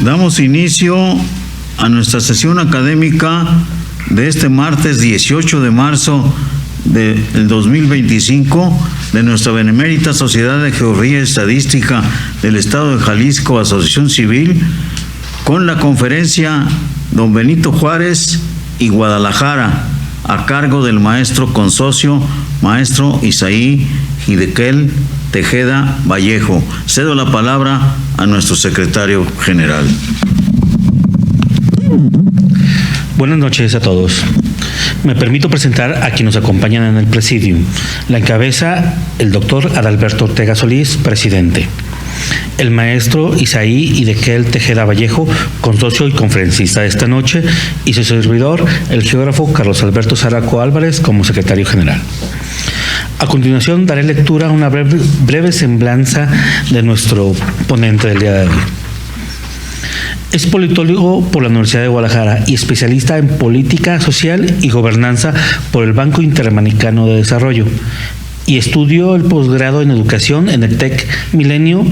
Damos inicio a nuestra sesión académica de este martes 18 de marzo del 2025 de nuestra Benemérita Sociedad de Geografía y Estadística del Estado de Jalisco, Asociación Civil, con la conferencia Don Benito Juárez y Guadalajara, a cargo del maestro consocio, maestro Isaí Hidekel Tejeda Vallejo. Cedo la palabra a nuestro secretario general. Buenas noches a todos. Me permito presentar a quienes nos acompañan en el presidium. La encabeza el doctor Adalberto Ortega Solís, presidente. El maestro Isaí Hidekel Tejeda Vallejo, consocio y conferencista de esta noche, y su servidor, el geógrafo Carlos Alberto Zaraco Álvarez, como secretario general. A continuación daré lectura a una breve semblanza de nuestro ponente del día de hoy. Es politólogo por la Universidad de Guadalajara y especialista en política social y gobernanza por el Banco Interamericano de Desarrollo, y estudió el posgrado en educación en el TEC Milenio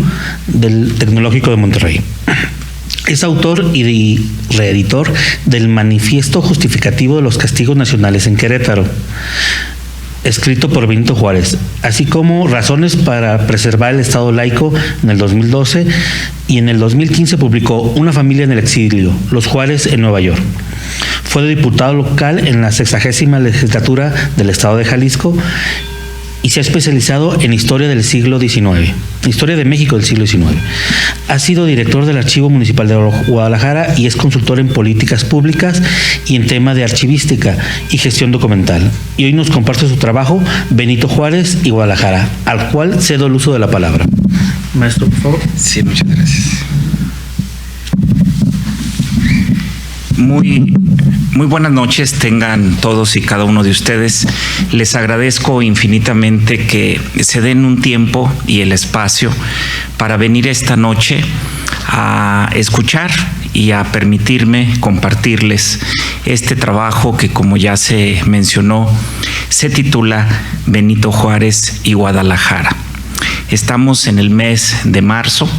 del Tecnológico de Monterrey. Es autor y reeditor del Manifiesto Justificativo de los Castigos Nacionales en Querétaro, escrito por Benito Juárez, así como Razones para preservar el Estado laico en el 2012, y en el 2015 publicó Una familia en el exilio, los Juárez en Nueva York. Fue diputado local en la 60ª legislatura del Estado de Jalisco y se ha especializado en historia del siglo XIX, historia de México del siglo XIX. Ha sido director del Archivo Municipal de Guadalajara y es consultor en políticas públicas y en tema de archivística y gestión documental. Y hoy nos comparte su trabajo Benito Juárez y Guadalajara, al cual cedo el uso de la palabra. Maestro, por favor. Sí, muchas gracias. Muy buenas noches tengan todos y cada uno de ustedes. Les agradezco infinitamente que se den un tiempo y el espacio para venir esta noche a escuchar y a permitirme compartirles este trabajo que, como ya se mencionó, se titula Benito Juárez y Guadalajara. Estamos en el mes de marzo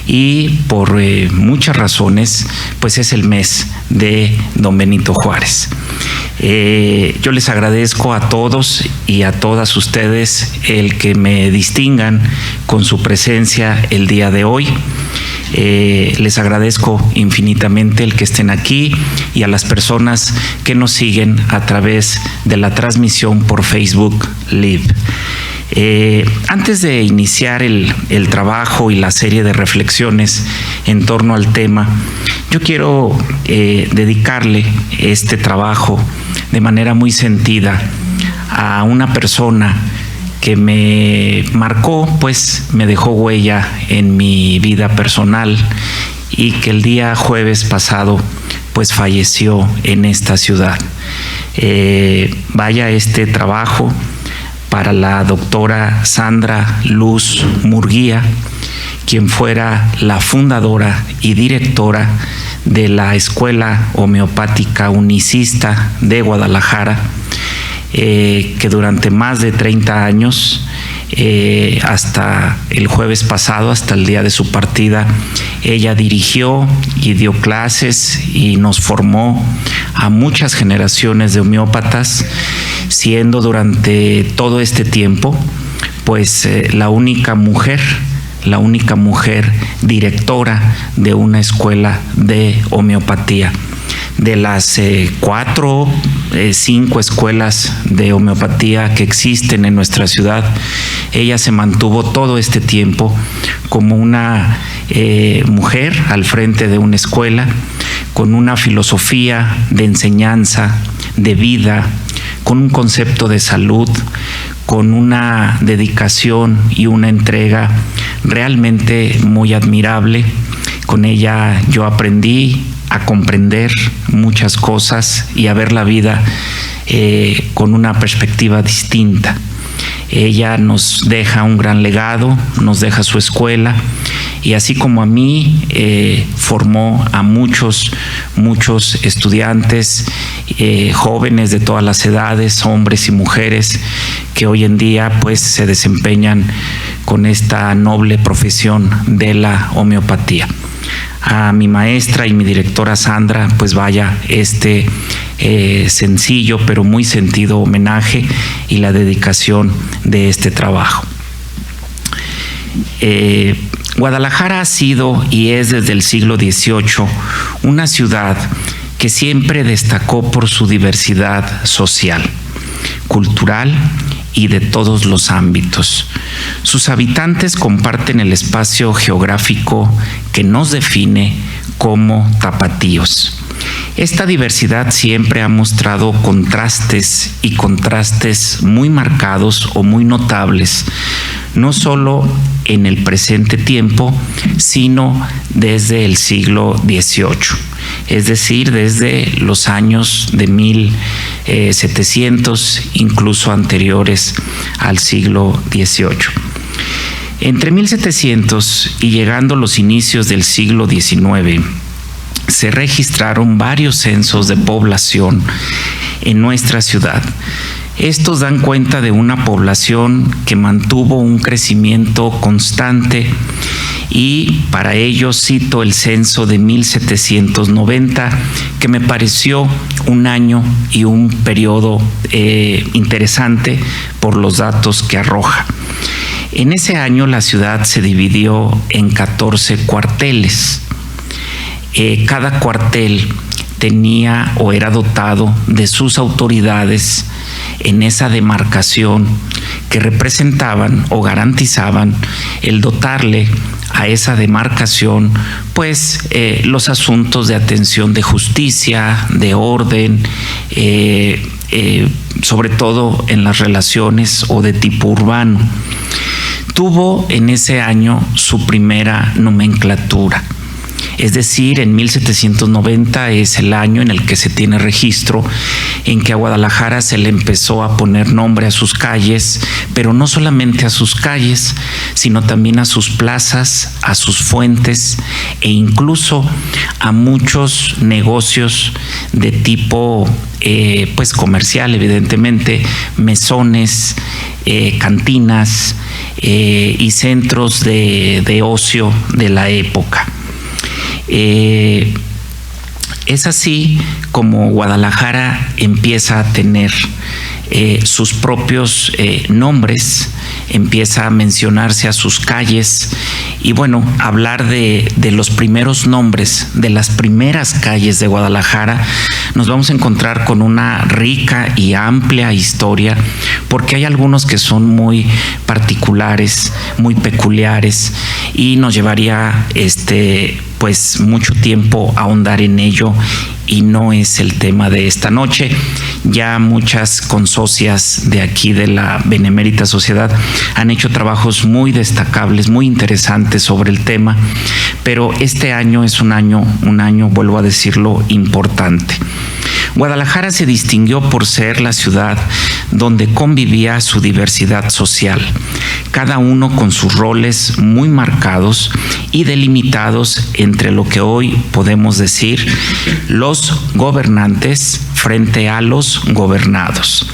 y por muchas razones, pues es el mes de Don Benito Juárez. Yo les agradezco a todos y a todas ustedes el que me distingan con su presencia el día de hoy. Les agradezco infinitamente el que estén aquí y a las personas que nos siguen a través de la transmisión por Facebook Live. Antes de iniciar el trabajo y la serie de reflexiones en torno al tema, yo quiero dedicarle este trabajo de manera muy sentida a una persona que me marcó, pues me dejó huella en mi vida personal y que el día jueves pasado pues falleció en esta ciudad. Vaya este trabajo para la doctora Sandra Luz Murguía, quien fuera la fundadora y directora de la Escuela Homeopática Unicista de Guadalajara, que durante más de 30 años, hasta el jueves pasado, hasta el día de su partida, ella dirigió y dio clases y nos formó a muchas generaciones de homeópatas, siendo durante todo este tiempo pues la única mujer directora de una escuela de homeopatía. De las 5 escuelas de homeopatía que existen en nuestra ciudad, ella se mantuvo todo este tiempo como una mujer al frente de una escuela, con una filosofía de enseñanza, de vida, con un concepto de salud, con una dedicación y una entrega realmente muy admirable. Con ella yo aprendí a comprender muchas cosas y a ver la vida con una perspectiva distinta. Ella nos deja un gran legado, nos deja su escuela, y así como a mí, formó a muchos estudiantes, jóvenes de todas las edades, hombres y mujeres, que hoy en día pues se desempeñan con esta noble profesión de la homeopatía. A mi maestra y mi directora Sandra, pues vaya sencillo pero muy sentido homenaje y la dedicación de este trabajo. Guadalajara ha sido y es desde el siglo XVIII una ciudad que siempre destacó por su diversidad social, cultural y de todos los ámbitos. Sus habitantes comparten el espacio geográfico que nos define como tapatíos. Esta diversidad siempre ha mostrado contrastes muy marcados o muy notables, no solo en el presente tiempo, sino desde el siglo XVIII, es decir, desde los años de 1700, incluso anteriores al siglo XVIII. Entre 1700 y llegando a los inicios del siglo XIX, se registraron varios censos de población en nuestra ciudad. Estos dan cuenta de una población que mantuvo un crecimiento constante, y para ello cito el censo de 1790, que me pareció un año y un periodo interesante por los datos que arroja. En ese año la ciudad se dividió en 14 cuarteles. Cada cuartel tenía o era dotado de sus autoridades en esa demarcación, que representaban o garantizaban el dotarle a esa demarcación pues los asuntos de atención de justicia, de orden, sobre todo en las relaciones o de tipo urbano. Tuvo en ese año su primera nomenclatura. Es decir, en 1790 es el año en el que se tiene registro en que a Guadalajara se le empezó a poner nombre a sus calles, pero no solamente a sus calles, sino también a sus plazas, a sus fuentes e incluso a muchos negocios de tipo pues comercial, evidentemente, mesones, cantinas y centros de ocio de la época. Es así como Guadalajara empieza a tener sus propios nombres, empieza a mencionarse a sus calles, y bueno, hablar de los primeros nombres, de las primeras calles de Guadalajara, nos vamos a encontrar con una rica y amplia historia, porque hay algunos que son muy particulares, muy peculiares, y nos llevaría pues mucho tiempo ahondar en ello, y no es el tema de esta noche. Ya muchas consocias de aquí de la Benemérita Sociedad han hecho trabajos muy destacables, muy interesantes sobre el tema, pero este año es un año, vuelvo a decirlo, importante. Guadalajara se distinguió por ser la ciudad donde convivía su diversidad social, cada uno con sus roles muy marcados y delimitados entre lo que hoy podemos decir los gobernantes frente a los gobernados,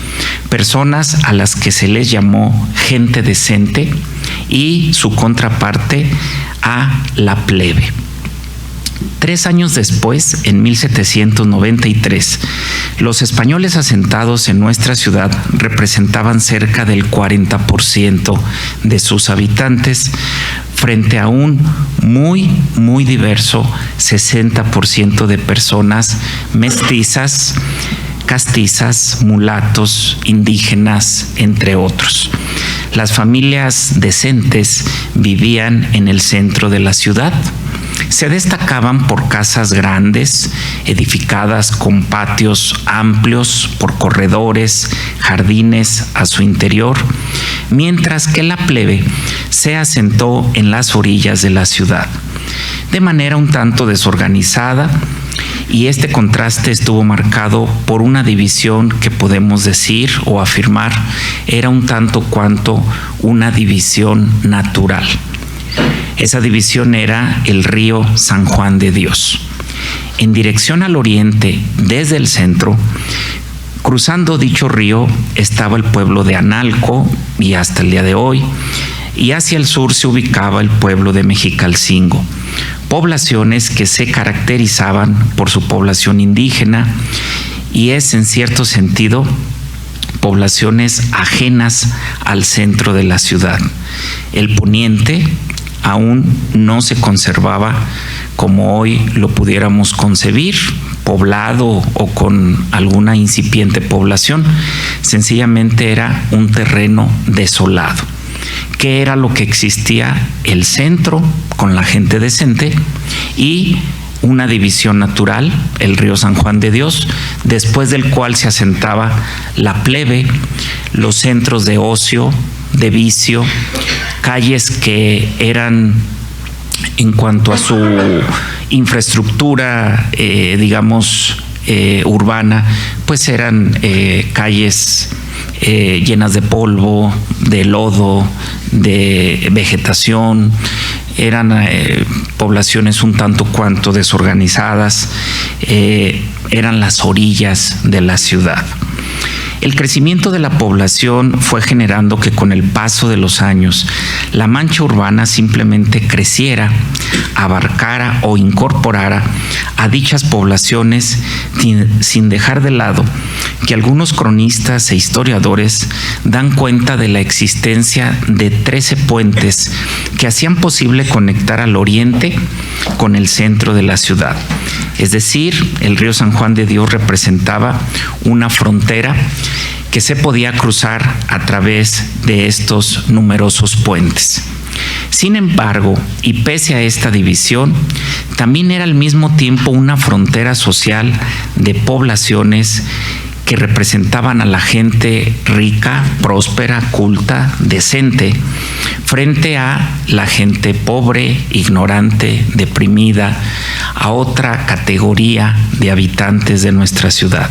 personas a las que se les llamó gente decente y su contraparte a la plebe. 3 años después, en 1793, los españoles asentados en nuestra ciudad representaban cerca del 40% de sus habitantes, frente a un muy diverso 60% de personas mestizas, castizas, mulatos, indígenas, entre otros. Las familias decentes vivían en el centro de la ciudad. Se destacaban por casas grandes, edificadas con patios amplios, por corredores, jardines a su interior, mientras que la plebe se asentó en las orillas de la ciudad. De manera un tanto desorganizada, y este contraste estuvo marcado por una división que podemos decir o afirmar era un tanto cuanto una división natural. Esa división era el río San Juan de Dios. En dirección al oriente, desde el centro, cruzando dicho río, estaba el pueblo de Analco, y hasta el día de hoy, y hacia el sur se ubicaba el pueblo de Mexicalcingo, poblaciones que se caracterizaban por su población indígena y es, en cierto sentido, poblaciones ajenas al centro de la ciudad. El poniente aún no se conservaba como hoy lo pudiéramos concebir, poblado o con alguna incipiente población. Sencillamente era un terreno desolado. ¿Qué era lo que existía? El centro con la gente decente y una división natural, el río San Juan de Dios, después del cual se asentaba la plebe, los centros de ocio, de vicio, calles que eran, en cuanto a su infraestructura, urbana, pues eran calles llenas de polvo, de lodo, de vegetación. Eran poblaciones un tanto cuanto desorganizadas, eran las orillas de la ciudad. El crecimiento de la población fue generando que con el paso de los años la mancha urbana simplemente creciera, abarcara o incorporara a dichas poblaciones sin dejar de lado que algunos cronistas e historiadores dan cuenta de la existencia de 13 puentes que hacían posible conectar al oriente con el centro de la ciudad. Es decir, el río San Juan de Dios representaba una frontera que se podía cruzar a través de estos numerosos puentes. Sin embargo, y pese a esta división, también era al mismo tiempo una frontera social de poblaciones que representaban a la gente rica, próspera, culta, decente, frente a la gente pobre, ignorante, deprimida, a otra categoría de habitantes de nuestra ciudad.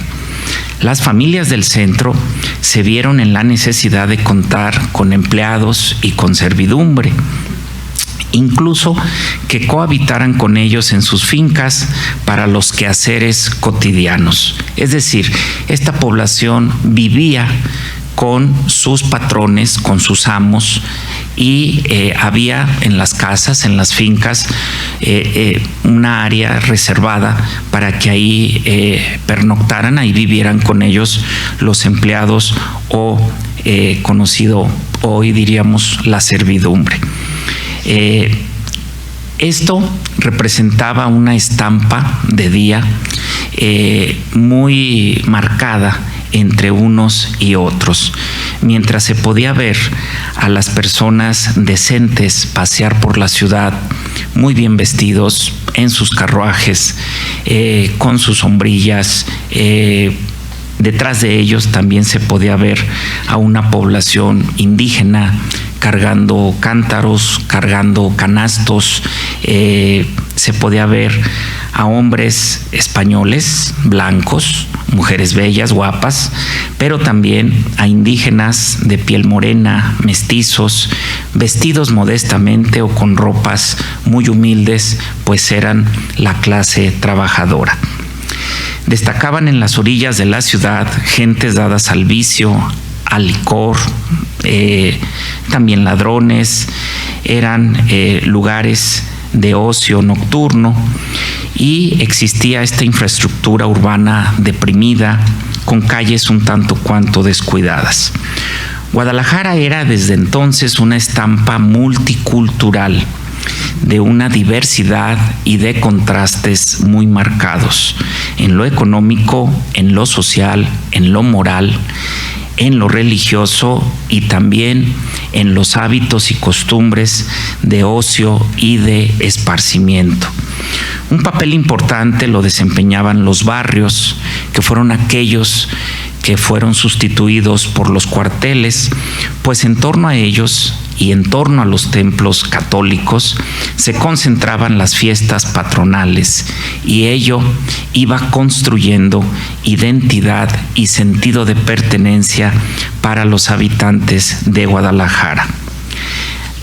Las familias del centro se vieron en la necesidad de contar con empleados y con servidumbre, incluso que cohabitaran con ellos en sus fincas para los quehaceres cotidianos. Es decir, esta población vivía con sus patrones, con sus amos, y había en las casas, en las fincas, una área reservada para que ahí pernoctaran, ahí vivieran con ellos los empleados o conocido hoy diríamos la servidumbre. Esto representaba una estampa de día muy marcada entre unos y otros, mientras se podía ver a las personas decentes pasear por la ciudad muy bien vestidos en sus carruajes, con sus sombrillas. Detrás de ellos también se podía ver a una población indígena cargando cántaros, cargando canastos. Se podía ver a hombres españoles, blancos, mujeres bellas, guapas, pero también a indígenas de piel morena, mestizos, vestidos modestamente o con ropas muy humildes, pues eran la clase trabajadora. Destacaban en las orillas de la ciudad gentes dadas al vicio, al licor, también ladrones. Eran lugares de ocio nocturno y existía esta infraestructura urbana deprimida con calles un tanto cuanto descuidadas. Guadalajara era desde entonces una estampa multicultural de una diversidad y de contrastes muy marcados en lo económico, en lo social, en lo moral, en lo religioso y también en los hábitos y costumbres de ocio y de esparcimiento. Un papel importante lo desempeñaban los barrios, que fueron aquellos que fueron sustituidos por los cuarteles, pues en torno a ellos y en torno a los templos católicos se concentraban las fiestas patronales, y ello iba construyendo identidad y sentido de pertenencia para los habitantes de Guadalajara.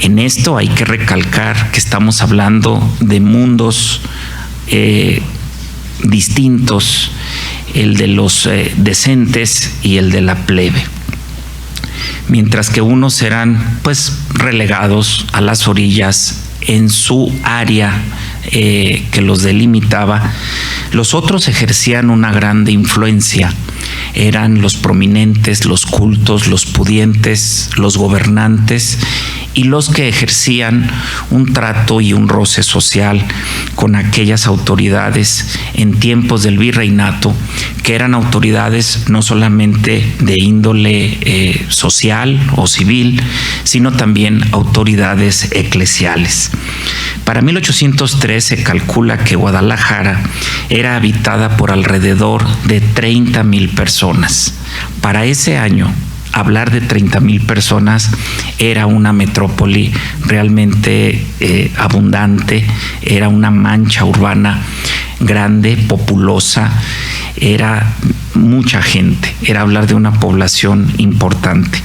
En esto hay que recalcar que estamos hablando de mundos distintos, el de los decentes y el de la plebe. Mientras que unos eran pues relegados a las orillas en su área que los delimitaba, los otros ejercían una grande influencia. Eran los prominentes, los cultos, los pudientes, los gobernantes y los que ejercían un trato y un roce social con aquellas autoridades en tiempos del virreinato, que eran autoridades no solamente de índole social o civil, sino también autoridades eclesiales. Para 1803 se calcula que Guadalajara era habitada por alrededor de 30,000 personas. Para ese año, hablar de 30,000 personas era una metrópoli realmente abundante, era una mancha urbana grande, populosa, era mucha gente, era hablar de una población importante.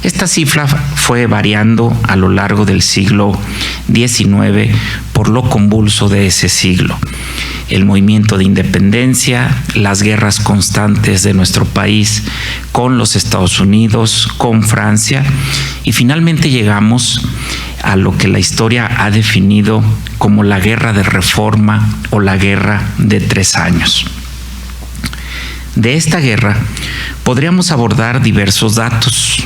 Esta cifra fue variando a lo largo del siglo XIX por lo convulso de ese siglo. El movimiento de independencia, las guerras constantes de nuestro país con los Estados Unidos, con Francia, y finalmente llegamos a lo que la historia ha definido como la Guerra de Reforma o la Guerra de 3 años. De esta guerra podríamos abordar diversos datos.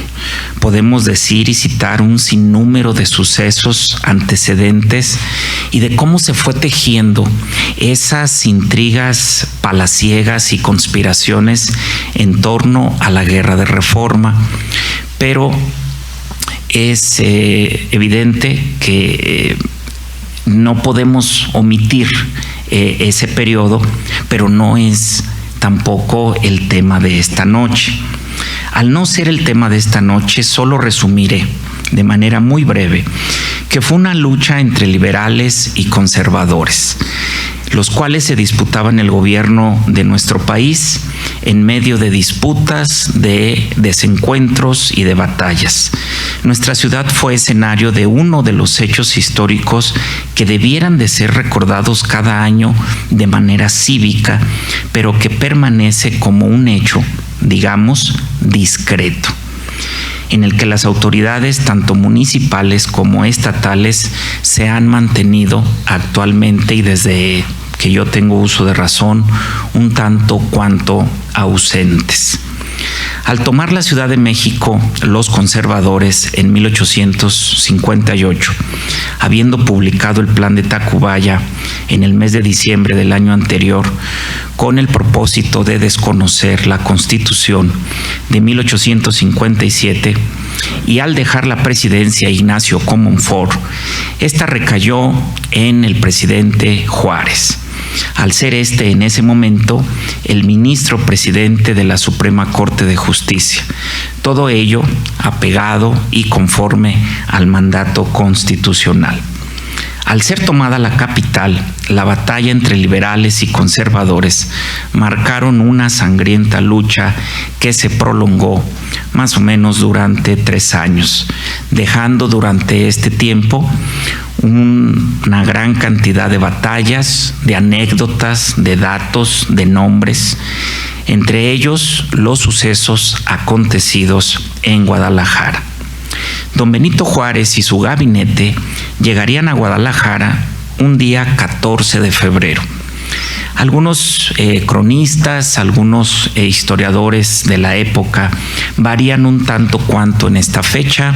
Podemos decir y citar un sinnúmero de sucesos antecedentes y de cómo se fue tejiendo esas intrigas palaciegas y conspiraciones en torno a la Guerra de Reforma. Pero es evidente que no podemos omitir ese periodo, pero no es tampoco el tema de esta noche. Al no ser el tema de esta noche, solo resumiré de manera muy breve que fue una lucha entre liberales y conservadores, los cuales se disputaban el gobierno de nuestro país en medio de disputas, de desencuentros y de batallas. Nuestra ciudad fue escenario de uno de los hechos históricos que debieran de ser recordados cada año de manera cívica, pero que permanece como un hecho, digamos, discreto, en el que las autoridades, tanto municipales como estatales, se han mantenido actualmente y desde que yo tengo uso de razón, un tanto cuanto ausentes. Al tomar la Ciudad de México, los conservadores en 1858, habiendo publicado el Plan de Tacubaya en el mes de diciembre del año anterior, con el propósito de desconocer la Constitución de 1857, y al dejar la presidencia Ignacio Comonfort, esta recayó en el presidente Juárez, al ser este en ese momento el ministro presidente de la Suprema Corte de Justicia. Todo ello apegado y conforme al mandato constitucional. Al ser tomada la capital, la batalla entre liberales y conservadores marcaron una sangrienta lucha que se prolongó más o menos durante 3 años, dejando durante este tiempo una gran cantidad de batallas, de anécdotas, de datos, de nombres, entre ellos los sucesos acontecidos en Guadalajara. Don Benito Juárez y su gabinete llegarían a Guadalajara un día 14 de febrero. Algunos cronistas, algunos historiadores de la época varían un tanto cuanto en esta fecha.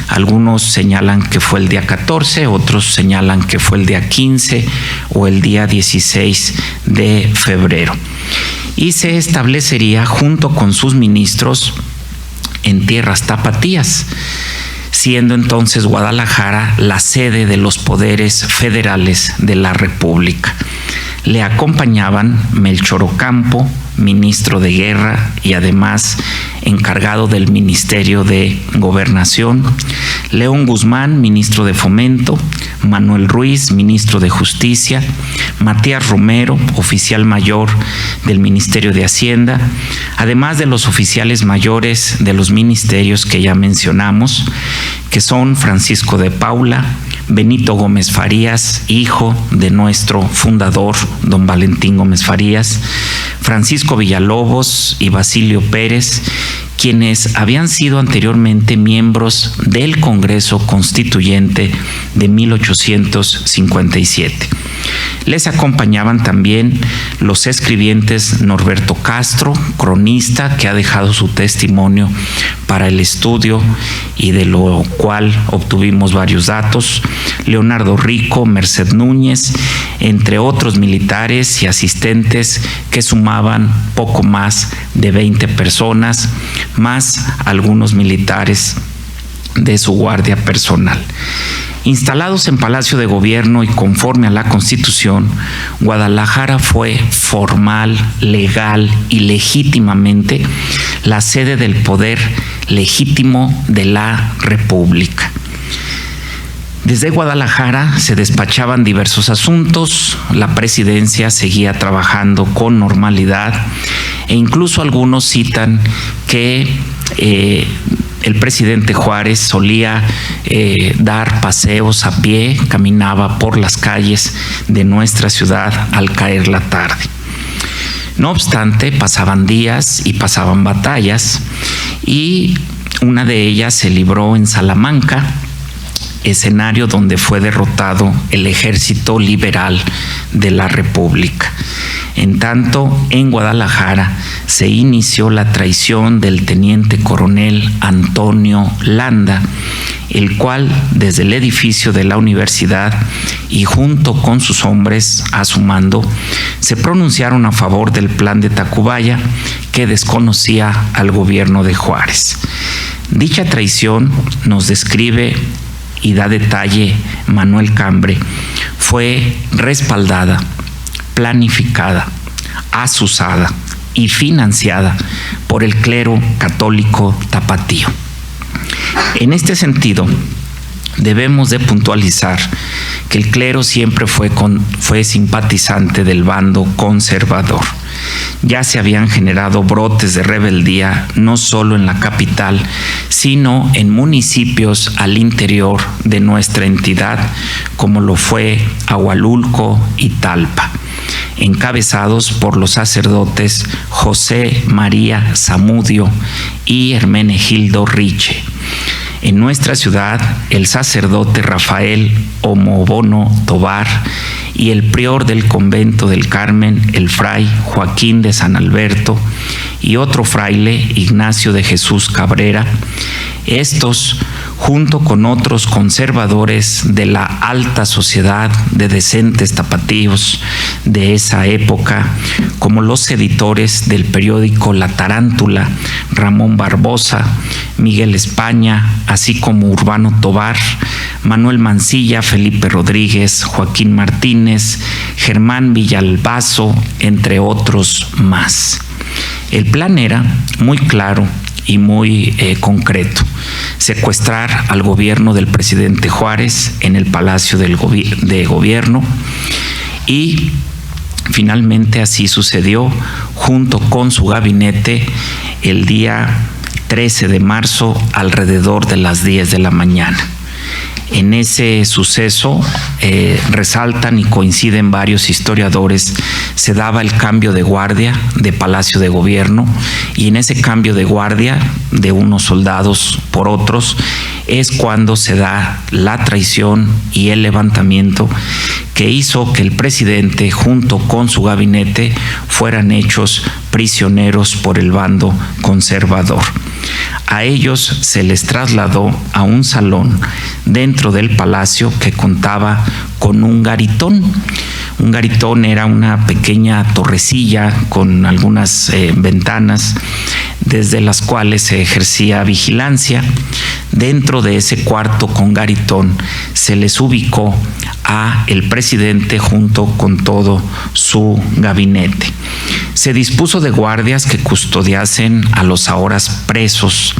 Algunos señalan que fue el día 14, otros señalan que fue el día 15 o el día 16 de febrero. Y se establecería junto con sus ministros en tierras tapatías, siendo entonces Guadalajara la sede de los poderes federales de la República. Le acompañaban Melchor Ocampo, ministro de Guerra y además encargado del Ministerio de Gobernación, León Guzmán, ministro de Fomento, Manuel Ruiz, ministro de Justicia, Matías Romero, oficial mayor del Ministerio de Hacienda, además de los oficiales mayores de los ministerios que ya mencionamos, que son Francisco de Paula, Benito Gómez Farías, hijo de nuestro fundador, don Valentín Gómez Farías, Francisco Villalobos y Basilio Pérez, quienes habían sido anteriormente miembros del Congreso Constituyente de 1857. Les acompañaban también los escribientes Norberto Castro, cronista, que ha dejado su testimonio para el estudio y de lo cual obtuvimos varios datos, Leonardo Rico, Merced Núñez, entre otros militares y asistentes que sumaban poco más de 20 personas, más algunos militares de su guardia personal. Instalados en Palacio de Gobierno y conforme a la Constitución, Guadalajara fue formal, legal y legítimamente la sede del poder legítimo de la República. Desde Guadalajara se despachaban diversos asuntos, la presidencia seguía trabajando con normalidad e incluso algunos citan que el presidente Juárez solía dar paseos a pie, caminaba por las calles de nuestra ciudad al caer la tarde. No obstante, pasaban días y pasaban batallas, y una de ellas se libró en Salamanca, escenario donde fue derrotado el ejército liberal de la República. En tanto, en Guadalajara se inició la traición del teniente coronel Antonio Landa, el cual desde el edificio de la universidad y junto con sus hombres a su mando se pronunciaron a favor del plan de Tacubaya, que desconocía al gobierno de Juárez. Dicha traición, nos describe y da detalle Manuel Cambre, fue respaldada, planificada, azuzada y financiada por el clero católico tapatío. En este sentido, debemos de puntualizar que el clero siempre fue simpatizante del bando conservador. Ya se habían generado brotes de rebeldía no solo en la capital, sino en municipios al interior de nuestra entidad, como lo fue Ahualulco y Talpa, encabezados por los sacerdotes José María Zamudio y Hermenegildo Riche. En nuestra ciudad, el sacerdote Rafael Omobono Tobar y el prior del convento del Carmen, el fray Joaquín de San Alberto, y otro fraile, Ignacio de Jesús Cabrera. Estos, junto con otros conservadores de la alta sociedad de decentes tapatíos de esa época, como los editores del periódico La Tarántula, Ramón Barbosa, Miguel España, así como Urbano Tobar, Manuel Mancilla, Felipe Rodríguez, Joaquín Martínez, Germán Villalbazo, entre otros más. El plan era muy claro y muy concreto: secuestrar al gobierno del presidente Juárez en el Palacio de Gobierno, y finalmente así sucedió, junto con su gabinete, el día 13 de marzo alrededor de las 10 de la mañana. En ese suceso resaltan y coinciden varios historiadores, se daba el cambio de guardia de Palacio de Gobierno, y en ese cambio de guardia de unos soldados por otros es cuando se da la traición y el levantamiento que hizo que el presidente junto con su gabinete fueran hechos prisioneros por el bando conservador. A ellos se les trasladó a un salón dentro del palacio que contaba con un garitón. Un garitón era una pequeña torrecilla con algunas ventanas desde las cuales se ejercía vigilancia. Dentro de ese cuarto con garitón se les ubicó a el presidente junto con todo su gabinete. Se dispuso de guardias que custodiasen a los ahora presos,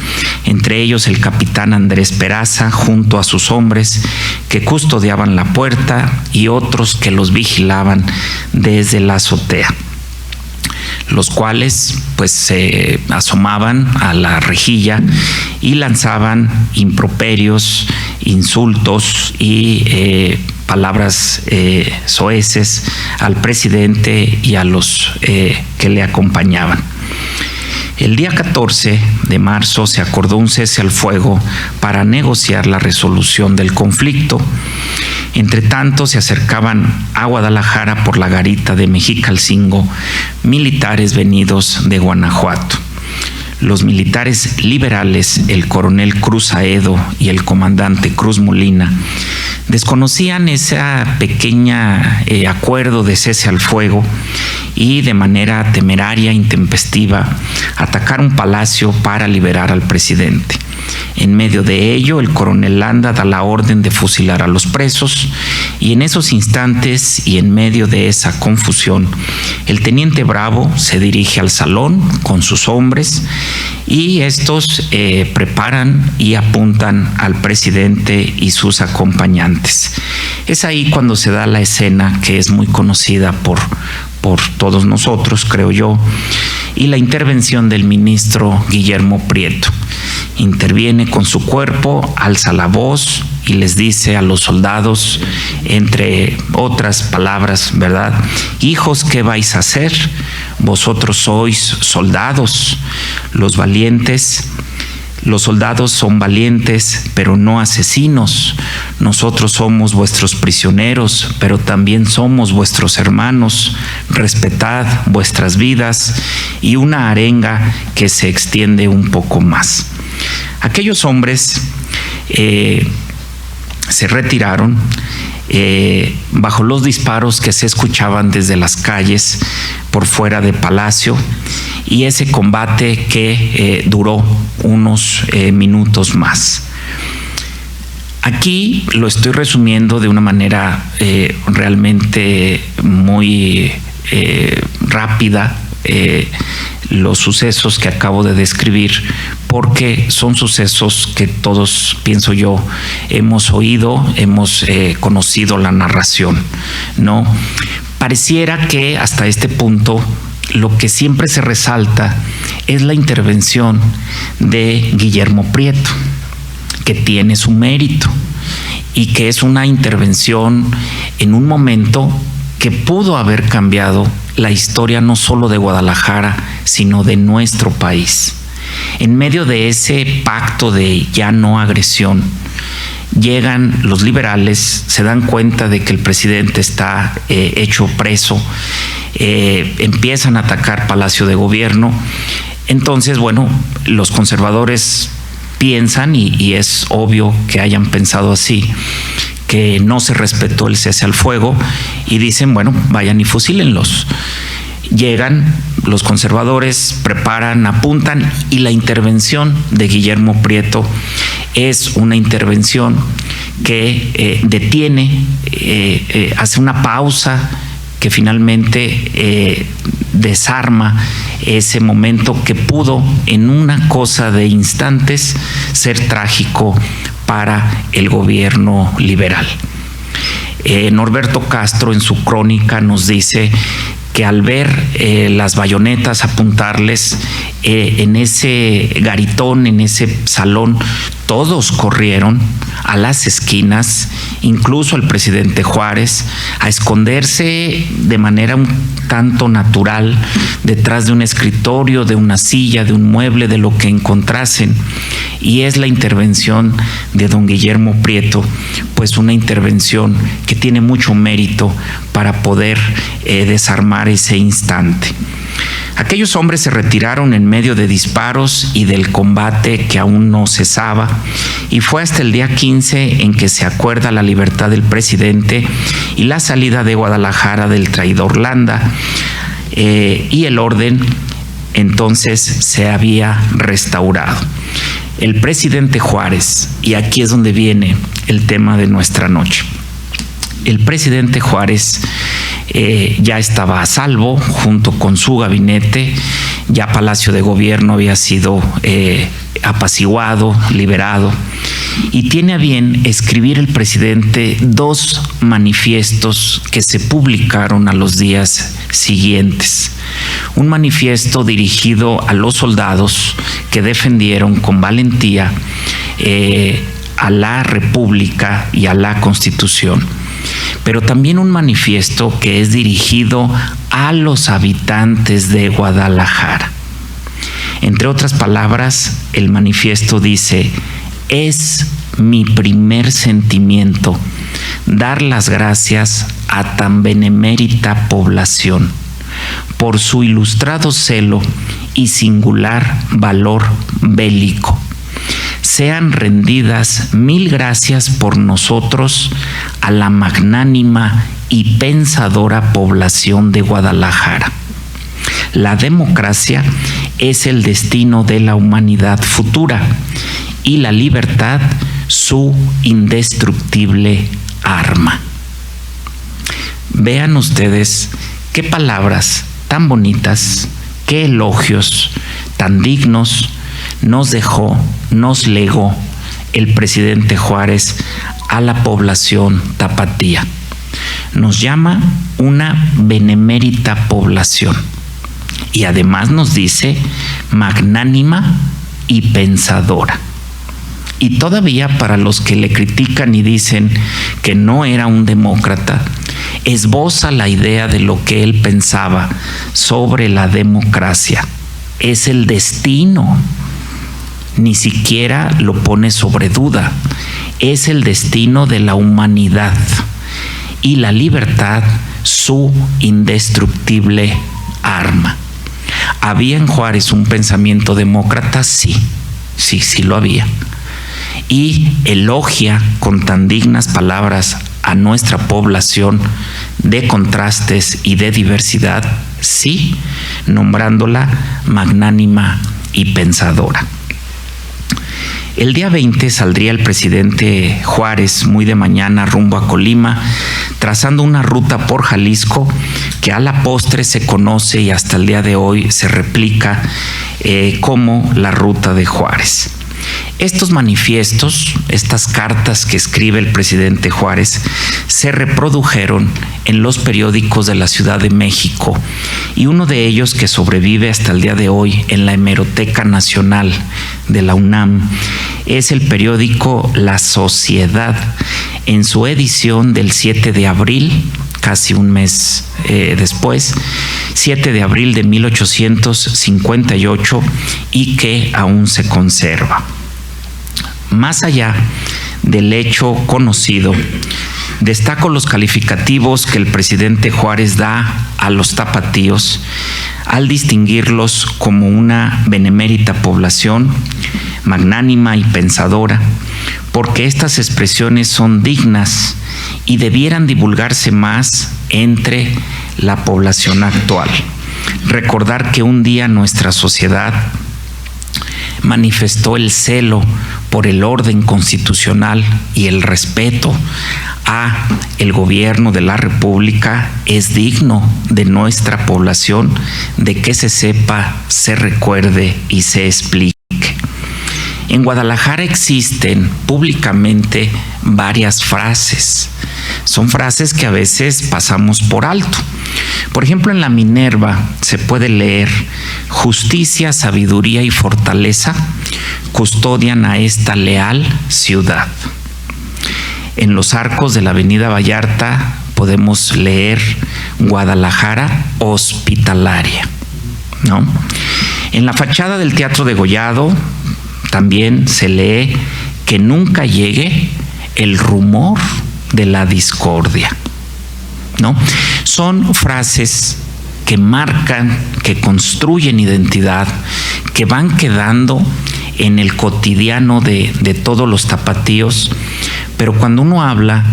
entre ellos el capitán Andrés Peraza junto a sus hombres que custodiaban la puerta y otros que los vigilaban desde la azotea, los cuales pues se asomaban a la rejilla y lanzaban improperios, insultos y palabras soeces al presidente y a los que le acompañaban. El día 14 de marzo se acordó un cese al fuego para negociar la resolución del conflicto. Entre tanto, se acercaban a Guadalajara por la garita de Mexicalcingo militares venidos de Guanajuato. Los militares liberales, el coronel Cruz Aedo y el comandante Cruz Molina, desconocían ese pequeño acuerdo de cese al fuego y de manera temeraria e intempestiva atacaron Palacio para liberar al presidente. En medio de ello, el coronel Landa da la orden de fusilar a los presos y en esos instantes y en medio de esa confusión, el teniente Bravo se dirige al salón con sus hombres y estos preparan y apuntan al presidente y sus acompañantes. Es ahí cuando se da la escena que es muy conocida por todos nosotros, creo yo, y la intervención del ministro Guillermo Prieto. Interviene con su cuerpo, alza la voz y les dice a los soldados, entre otras palabras, ¿verdad? Hijos, ¿qué vais a hacer? Vosotros sois soldados, los soldados son valientes, pero no asesinos. Nosotros somos vuestros prisioneros, pero también somos vuestros hermanos. Respetad vuestras vidas, y una arenga que se extiende un poco más. Aquellos hombres se retiraron bajo los disparos que se escuchaban desde las calles por fuera de Palacio, y ese combate que duró unos minutos más. Aquí lo estoy resumiendo de una manera realmente muy rápida, los sucesos que acabo de describir, porque son sucesos que todos, pienso yo, hemos oído, hemos conocido la narración, ¿no? Pareciera que hasta este punto lo que siempre se resalta es la intervención de Guillermo Prieto, que tiene su mérito y que es una intervención en un momento que pudo haber cambiado la historia no solo de Guadalajara, sino de nuestro país. En medio de ese pacto de ya no agresión, llegan los liberales, se dan cuenta de que el presidente está hecho preso, empiezan a atacar Palacio de Gobierno. Entonces, bueno, los conservadores piensan, y es obvio que hayan pensado así, que no se respetó el cese al fuego, y dicen, bueno, vayan y fusílenlos. Llegan los conservadores, preparan, apuntan, y la intervención de Guillermo Prieto es una intervención que detiene, hace una pausa que finalmente desarma ese momento que pudo en una cosa de instantes ser trágico para el gobierno liberal. Norberto Castro en su crónica nos dice que al ver las bayonetas apuntarles en ese garitón, en ese salón, todos corrieron a las esquinas, incluso el presidente Juárez, a esconderse de manera un tanto natural detrás de un escritorio, de una silla, de un mueble, de lo que encontrasen. Y es la intervención de don Guillermo Prieto, pues una intervención que tiene mucho mérito para poder desarmar ese instante. Aquellos hombres se retiraron en medio de disparos y del combate que aún no cesaba, y fue hasta el día 15 en que se acuerda la libertad del presidente y la salida de Guadalajara del traidor Landa, y el orden entonces se había restaurado. El presidente Juárez, y aquí es donde viene el tema de nuestra noche. El presidente Juárez ya estaba a salvo junto con su gabinete. Ya Palacio de Gobierno había sido apaciguado, liberado, y tiene a bien escribir el presidente 2 manifiestos que se publicaron a los días siguientes. Un manifiesto dirigido a los soldados que defendieron con valentía a la República y a la Constitución, pero también un manifiesto que es dirigido a los habitantes de Guadalajara. Entre otras palabras, el manifiesto dice: es mi primer sentimiento dar las gracias a tan benemérita población por su ilustrado celo y singular valor bélico. Sean rendidas 1000 gracias por nosotros a la magnánima y pensadora población de Guadalajara. La democracia es el destino de la humanidad futura y la libertad su indestructible arma. Vean ustedes qué palabras tan bonitas, qué elogios tan dignos nos dejó, nos legó el presidente Juárez a la población tapatía. Nos llama una benemérita población y además nos dice magnánima y pensadora. Y todavía, para los que le critican y dicen que no era un demócrata, esboza la idea de lo que él pensaba sobre la democracia. Es el destino, ni siquiera lo pone sobre duda, es el destino de la humanidad y la libertad su indestructible arma. ¿Había en Juárez un pensamiento demócrata? Sí lo había. Y elogia con tan dignas palabras a nuestra población de contrastes y de diversidad, sí, nombrándola magnánima y pensadora. El día 20 saldría el presidente Juárez muy de mañana rumbo a Colima, trazando una ruta por Jalisco que a la postre se conoce y hasta el día de hoy se replica como la Ruta de Juárez. Estos manifiestos, estas cartas que escribe el presidente Juárez, se reprodujeron en los periódicos de la Ciudad de México, y uno de ellos, que sobrevive hasta el día de hoy en la Hemeroteca Nacional de la UNAM, es el periódico La Sociedad, en su edición del 7 de abril, casi un mes después, 7 de abril de 1858, y que aún se conserva. Más allá del hecho conocido, destaco los calificativos que el presidente Juárez da a los tapatíos al distinguirlos como una benemérita población, magnánima y pensadora, porque estas expresiones son dignas y debieran divulgarse más entre la población actual. Recordar que un día nuestra sociedad manifestó el celo por el orden constitucional y el respeto a el gobierno de la República es digno de nuestra población, de que se sepa, se recuerde y se explique. En Guadalajara existen públicamente varias frases. Son frases que a veces pasamos por alto. Por ejemplo, en la Minerva se puede leer: justicia, sabiduría y fortaleza custodian a esta leal ciudad. En los arcos de la Avenida Vallarta podemos leer: Guadalajara hospitalaria, ¿no? En la fachada del Teatro Degollado también se lee: que nunca llegue el rumor de la discordia, ¿no? Son frases que marcan, que construyen identidad, que van quedando en el cotidiano de todos los tapatíos, pero cuando uno habla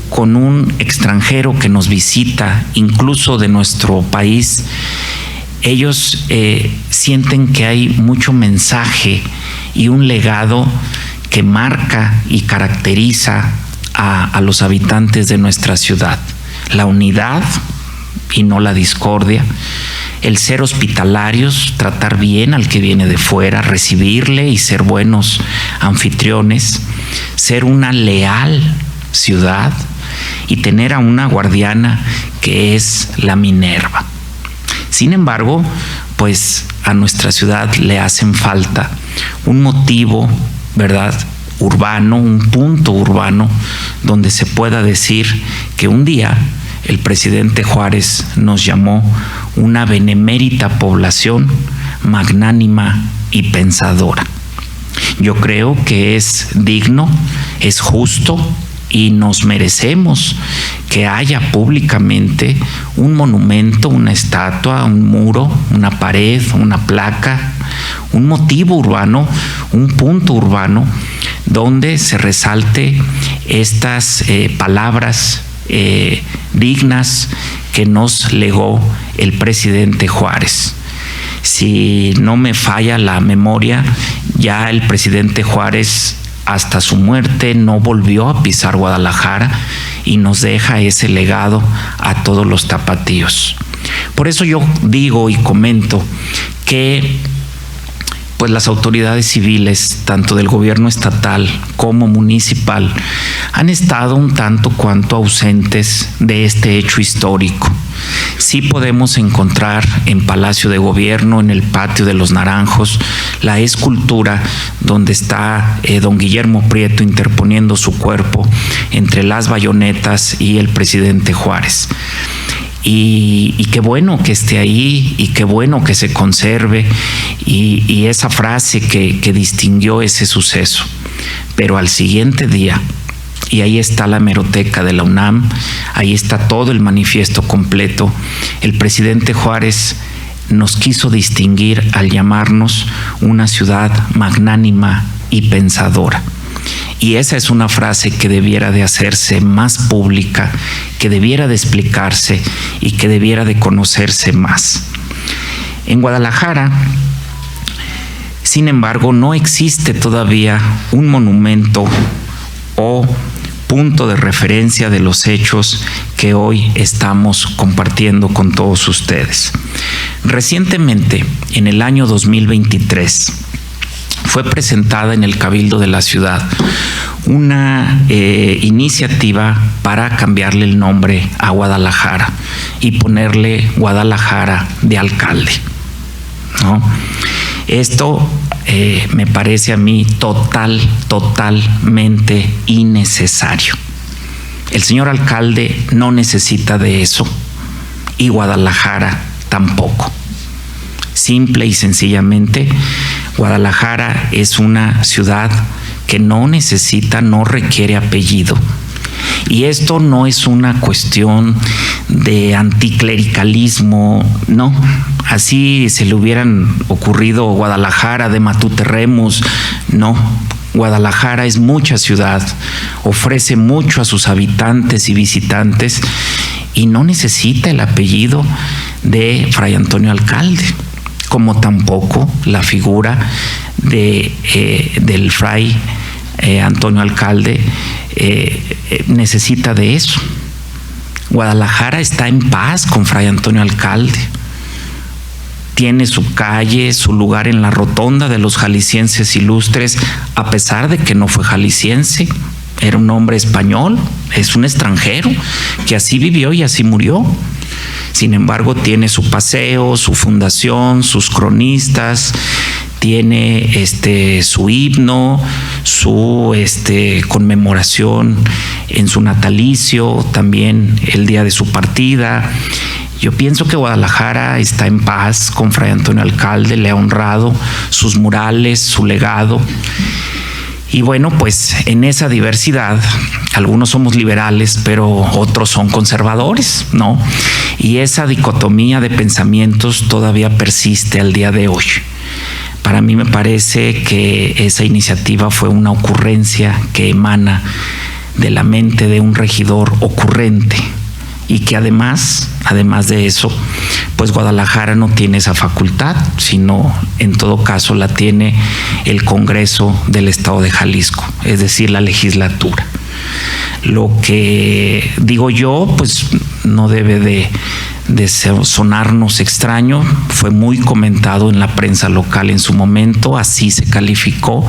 con un extranjero que nos visita, incluso de nuestro país, ellos sienten que hay mucho mensaje y un legado que marca y caracteriza a los habitantes de nuestra ciudad. La unidad y no la discordia, el ser hospitalarios, tratar bien al que viene de fuera, recibirle y ser buenos anfitriones, ser una leal ciudad y tener a una guardiana que es la Minerva. Sin embargo, pues a nuestra ciudad le hacen falta un motivo, ¿verdad?, urbano, un punto urbano donde se pueda decir que un día el presidente Juárez nos llamó una benemérita población magnánima y pensadora. Yo creo que es digno, es justo y nos merecemos que haya públicamente un monumento, una estatua, un muro, una pared, una placa, un motivo urbano, un punto urbano donde se resalte estas palabras dignas que nos legó el presidente Juárez. Si no me falla la memoria, ya el presidente Juárez hasta su muerte no volvió a pisar Guadalajara y nos deja ese legado a todos los tapatíos. Por eso yo digo y comento que pues las autoridades civiles, tanto del gobierno estatal como municipal, han estado un tanto cuanto ausentes de este hecho histórico. Sí podemos encontrar en Palacio de Gobierno, en el Patio de los Naranjos, la escultura donde está don Guillermo Prieto interponiendo su cuerpo entre las bayonetas y el presidente Juárez. Y qué bueno que esté ahí y qué bueno que se conserve y esa frase que distinguió ese suceso. Pero al siguiente día, y ahí está la hemeroteca de la UNAM, ahí está todo el manifiesto completo, el presidente Juárez nos quiso distinguir al llamarnos una ciudad magnánima y pensadora. Y esa es una frase que debiera de hacerse más pública, que debiera de explicarse y que debiera de conocerse más. En Guadalajara, sin embargo, no existe todavía un monumento o punto de referencia de los hechos que hoy estamos compartiendo con todos ustedes. Recientemente, en el año 2023, fue presentada en el Cabildo de la ciudad una iniciativa para cambiarle el nombre a Guadalajara y ponerle Guadalajara de alcalde, ¿no? Esto me parece a mí totalmente innecesario. El señor alcalde no necesita de eso y Guadalajara tampoco. Simple y sencillamente, Guadalajara es una ciudad que no necesita, no requiere apellido. Y esto no es una cuestión de anticlericalismo, no. Así se le hubieran ocurrido Guadalajara de Matute Remus, no. Guadalajara es mucha ciudad, ofrece mucho a sus habitantes y visitantes y no necesita el apellido de Fray Antonio Alcalde, como tampoco la figura del Fray Antonio Alcalde necesita de eso. Guadalajara está en paz con Fray Antonio Alcalde. Tiene su calle, su lugar en la rotonda de los jaliscienses ilustres, a pesar de que no fue jalisciense, era un hombre español, es un extranjero que así vivió y así murió. Sin embargo, tiene su paseo, su fundación, sus cronistas, tiene su himno, su conmemoración en su natalicio, también el día de su partida. Yo pienso que Guadalajara está en paz con Fray Antonio Alcalde, le ha honrado sus murales, su legado. Y bueno, pues en esa diversidad, algunos somos liberales, pero otros son conservadores, ¿no? Y esa dicotomía de pensamientos todavía persiste al día de hoy. Para mí me parece que esa iniciativa fue una ocurrencia que emana de la mente de un regidor ocurrente y que además de eso, pues Guadalajara no tiene esa facultad, sino en todo caso la tiene el Congreso del Estado de Jalisco, es decir, la legislatura. Lo que digo yo, pues no debe de de sonarnos extraño, fue muy comentado en la prensa local en su momento, así se calificó.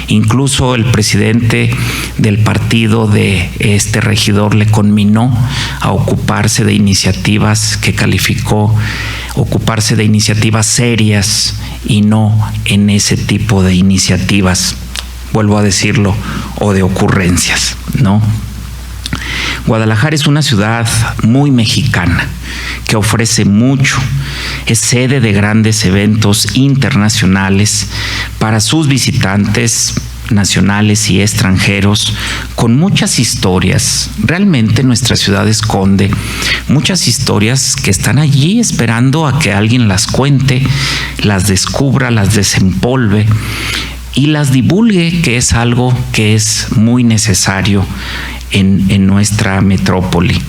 Incluso el presidente del partido de este regidor le conminó a ocuparse de iniciativas que calificó, ocuparse de iniciativas serias y no en ese tipo de iniciativas, vuelvo a decirlo, o de ocurrencias, ¿no? Guadalajara es una ciudad muy mexicana que ofrece mucho, es sede de grandes eventos internacionales para sus visitantes nacionales y extranjeros, con muchas historias. Realmente nuestra ciudad esconde muchas historias que están allí esperando a que alguien las cuente, las descubra, las desempolve y las divulgue, que es algo que es muy necesario en nuestra metrópoli.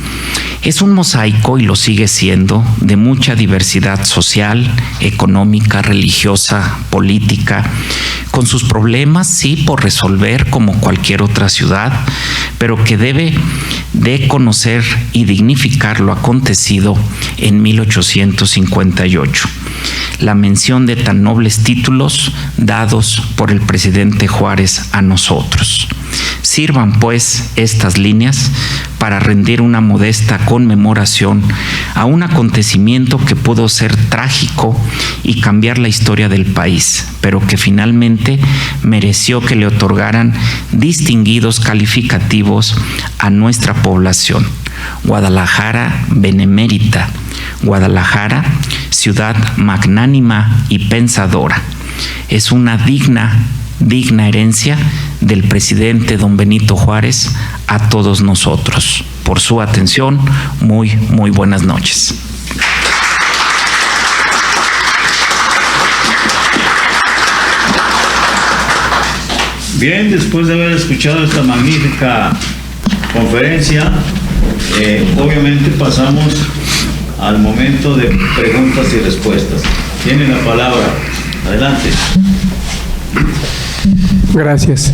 Es un mosaico, y lo sigue siendo, de mucha diversidad social, económica, religiosa, política, con sus problemas, sí, por resolver como cualquier otra ciudad, pero que debe de conocer y dignificar lo acontecido en 1858. La mención de tan nobles títulos dados por el presidente Juárez a nosotros. Sirvan, pues, estas líneas para rendir una modesta conmemoración a un acontecimiento que pudo ser trágico y cambiar la historia del país, pero que finalmente mereció que le otorgaran distinguidos calificativos a nuestra población. Guadalajara benemérita, Guadalajara, ciudad magnánima y pensadora. Es una digna herencia del presidente don Benito Juárez a todos nosotros. Por su atención, muy buenas noches. Bien, después de haber escuchado esta magnífica conferencia, obviamente pasamos al momento de preguntas y respuestas. Tiene la palabra. Adelante. Gracias.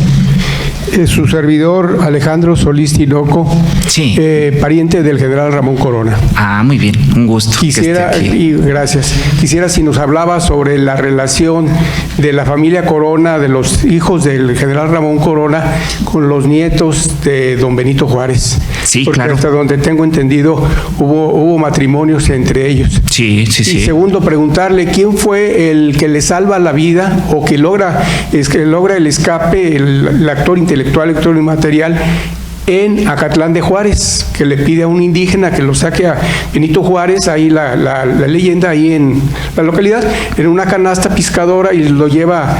Su servidor Alejandro Solís Tinoco, sí. Pariente del general Ramón Corona. Ah, muy bien, un gusto. Quisiera, gracias. Quisiera si nos hablaba sobre la relación de la familia Corona, de los hijos del general Ramón Corona, con los nietos de don Benito Juárez. Sí, porque claro. Hasta donde tengo entendido, hubo matrimonios entre ellos. Sí. Y segundo, preguntarle quién fue el que le salva la vida o que logra el escape, el actor intelectual, actor inmaterial, en Acatlán de Juárez, que le pide a un indígena que lo saque a Benito Juárez, ahí la leyenda, ahí en la localidad, en una canasta pescadora, y lo lleva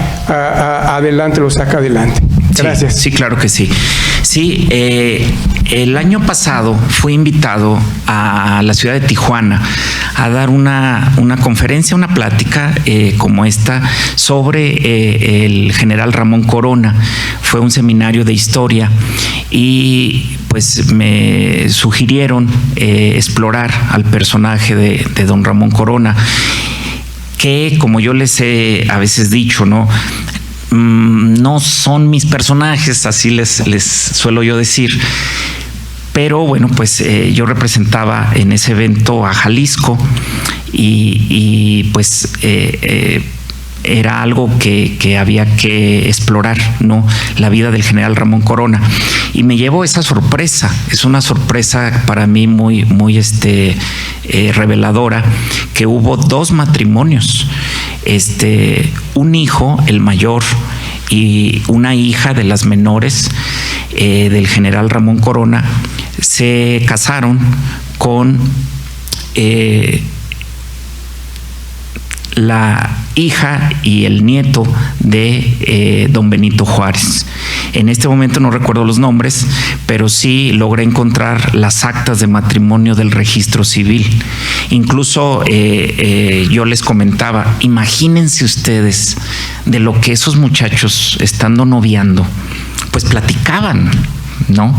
adelante, lo saca adelante. Gracias. Sí, claro que sí. Sí, el año pasado fui invitado a la ciudad de Tijuana a dar una conferencia, una plática como esta sobre el general Ramón Corona. Fue un seminario de historia y pues me sugirieron explorar al personaje de don Ramón Corona, que, como yo les he a veces dicho, no son mis personajes, así les suelo yo decir, pero bueno, pues yo representaba en ese evento a Jalisco y pues era algo que había que explorar, ¿no? La vida del general Ramón Corona, y me llevó esa sorpresa. Es una sorpresa para mí muy reveladora, que hubo 2 matrimonios, un hijo, el mayor, y una hija de las menores del general Ramón Corona, se casaron con la hija y el nieto de don Benito Juárez. En este momento no recuerdo los nombres, pero sí logré encontrar las actas de matrimonio del registro civil. Incluso yo les comentaba, imagínense ustedes de lo que esos muchachos, estando noviando, pues platicaban, ¿no?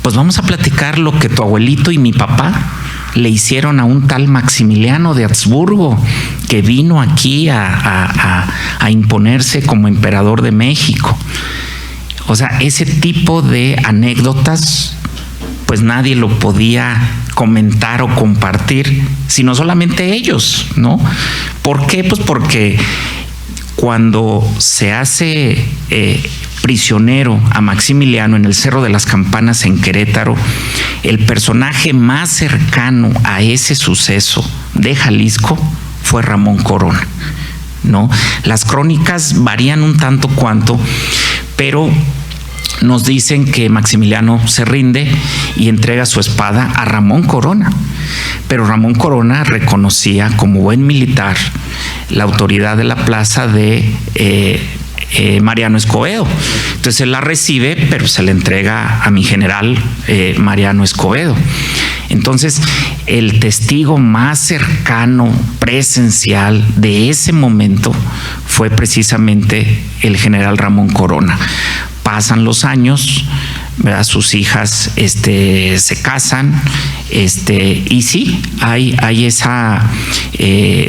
Pues vamos a platicar lo que tu abuelito y mi papá le hicieron a un tal Maximiliano de Habsburgo, que vino aquí a imponerse como emperador de México. O sea, ese tipo de anécdotas pues nadie lo podía comentar o compartir, sino solamente ellos, ¿no? ¿Por qué? Pues porque cuando se hace prisionero a Maximiliano en el Cerro de las Campanas en Querétaro, el personaje más cercano a ese suceso de Jalisco fue Ramón Corona, ¿no? Las crónicas varían un tanto cuanto, pero nos dicen que Maximiliano se rinde y entrega su espada a Ramón Corona. Pero Ramón Corona reconocía como buen militar la autoridad de la plaza de Mariano Escobedo. Entonces él la recibe, pero se le entrega a mi general Mariano Escobedo. Entonces, el testigo más cercano, presencial de ese momento fue precisamente el general Ramón Corona. Pasan los años, ¿verdad? Sus hijas se casan, y sí, hay esa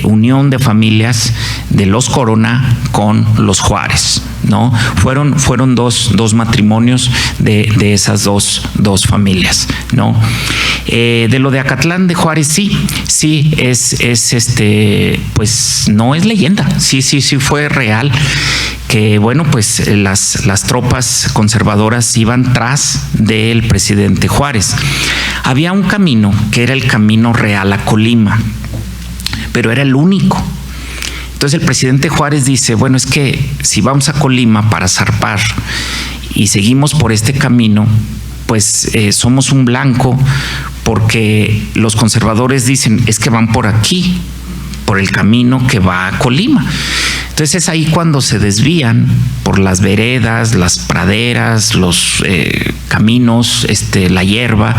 unión de familias de los Corona con los Juárez, ¿no? Fueron dos matrimonios de esas dos familias, ¿no? De lo de Acatlán de Juárez, sí, es pues no es leyenda, sí fue real. Que bueno, pues las tropas conservadoras iban tras del presidente Juárez. Había un camino que era el camino real a Colima, pero era el único. Entonces el presidente Juárez dice, bueno, es que si vamos a Colima para zarpar y seguimos por este camino, pues somos un blanco, porque los conservadores dicen, es que van por aquí, por el camino que va a Colima. Entonces es ahí cuando se desvían por las veredas, las praderas, los caminos, la hierba,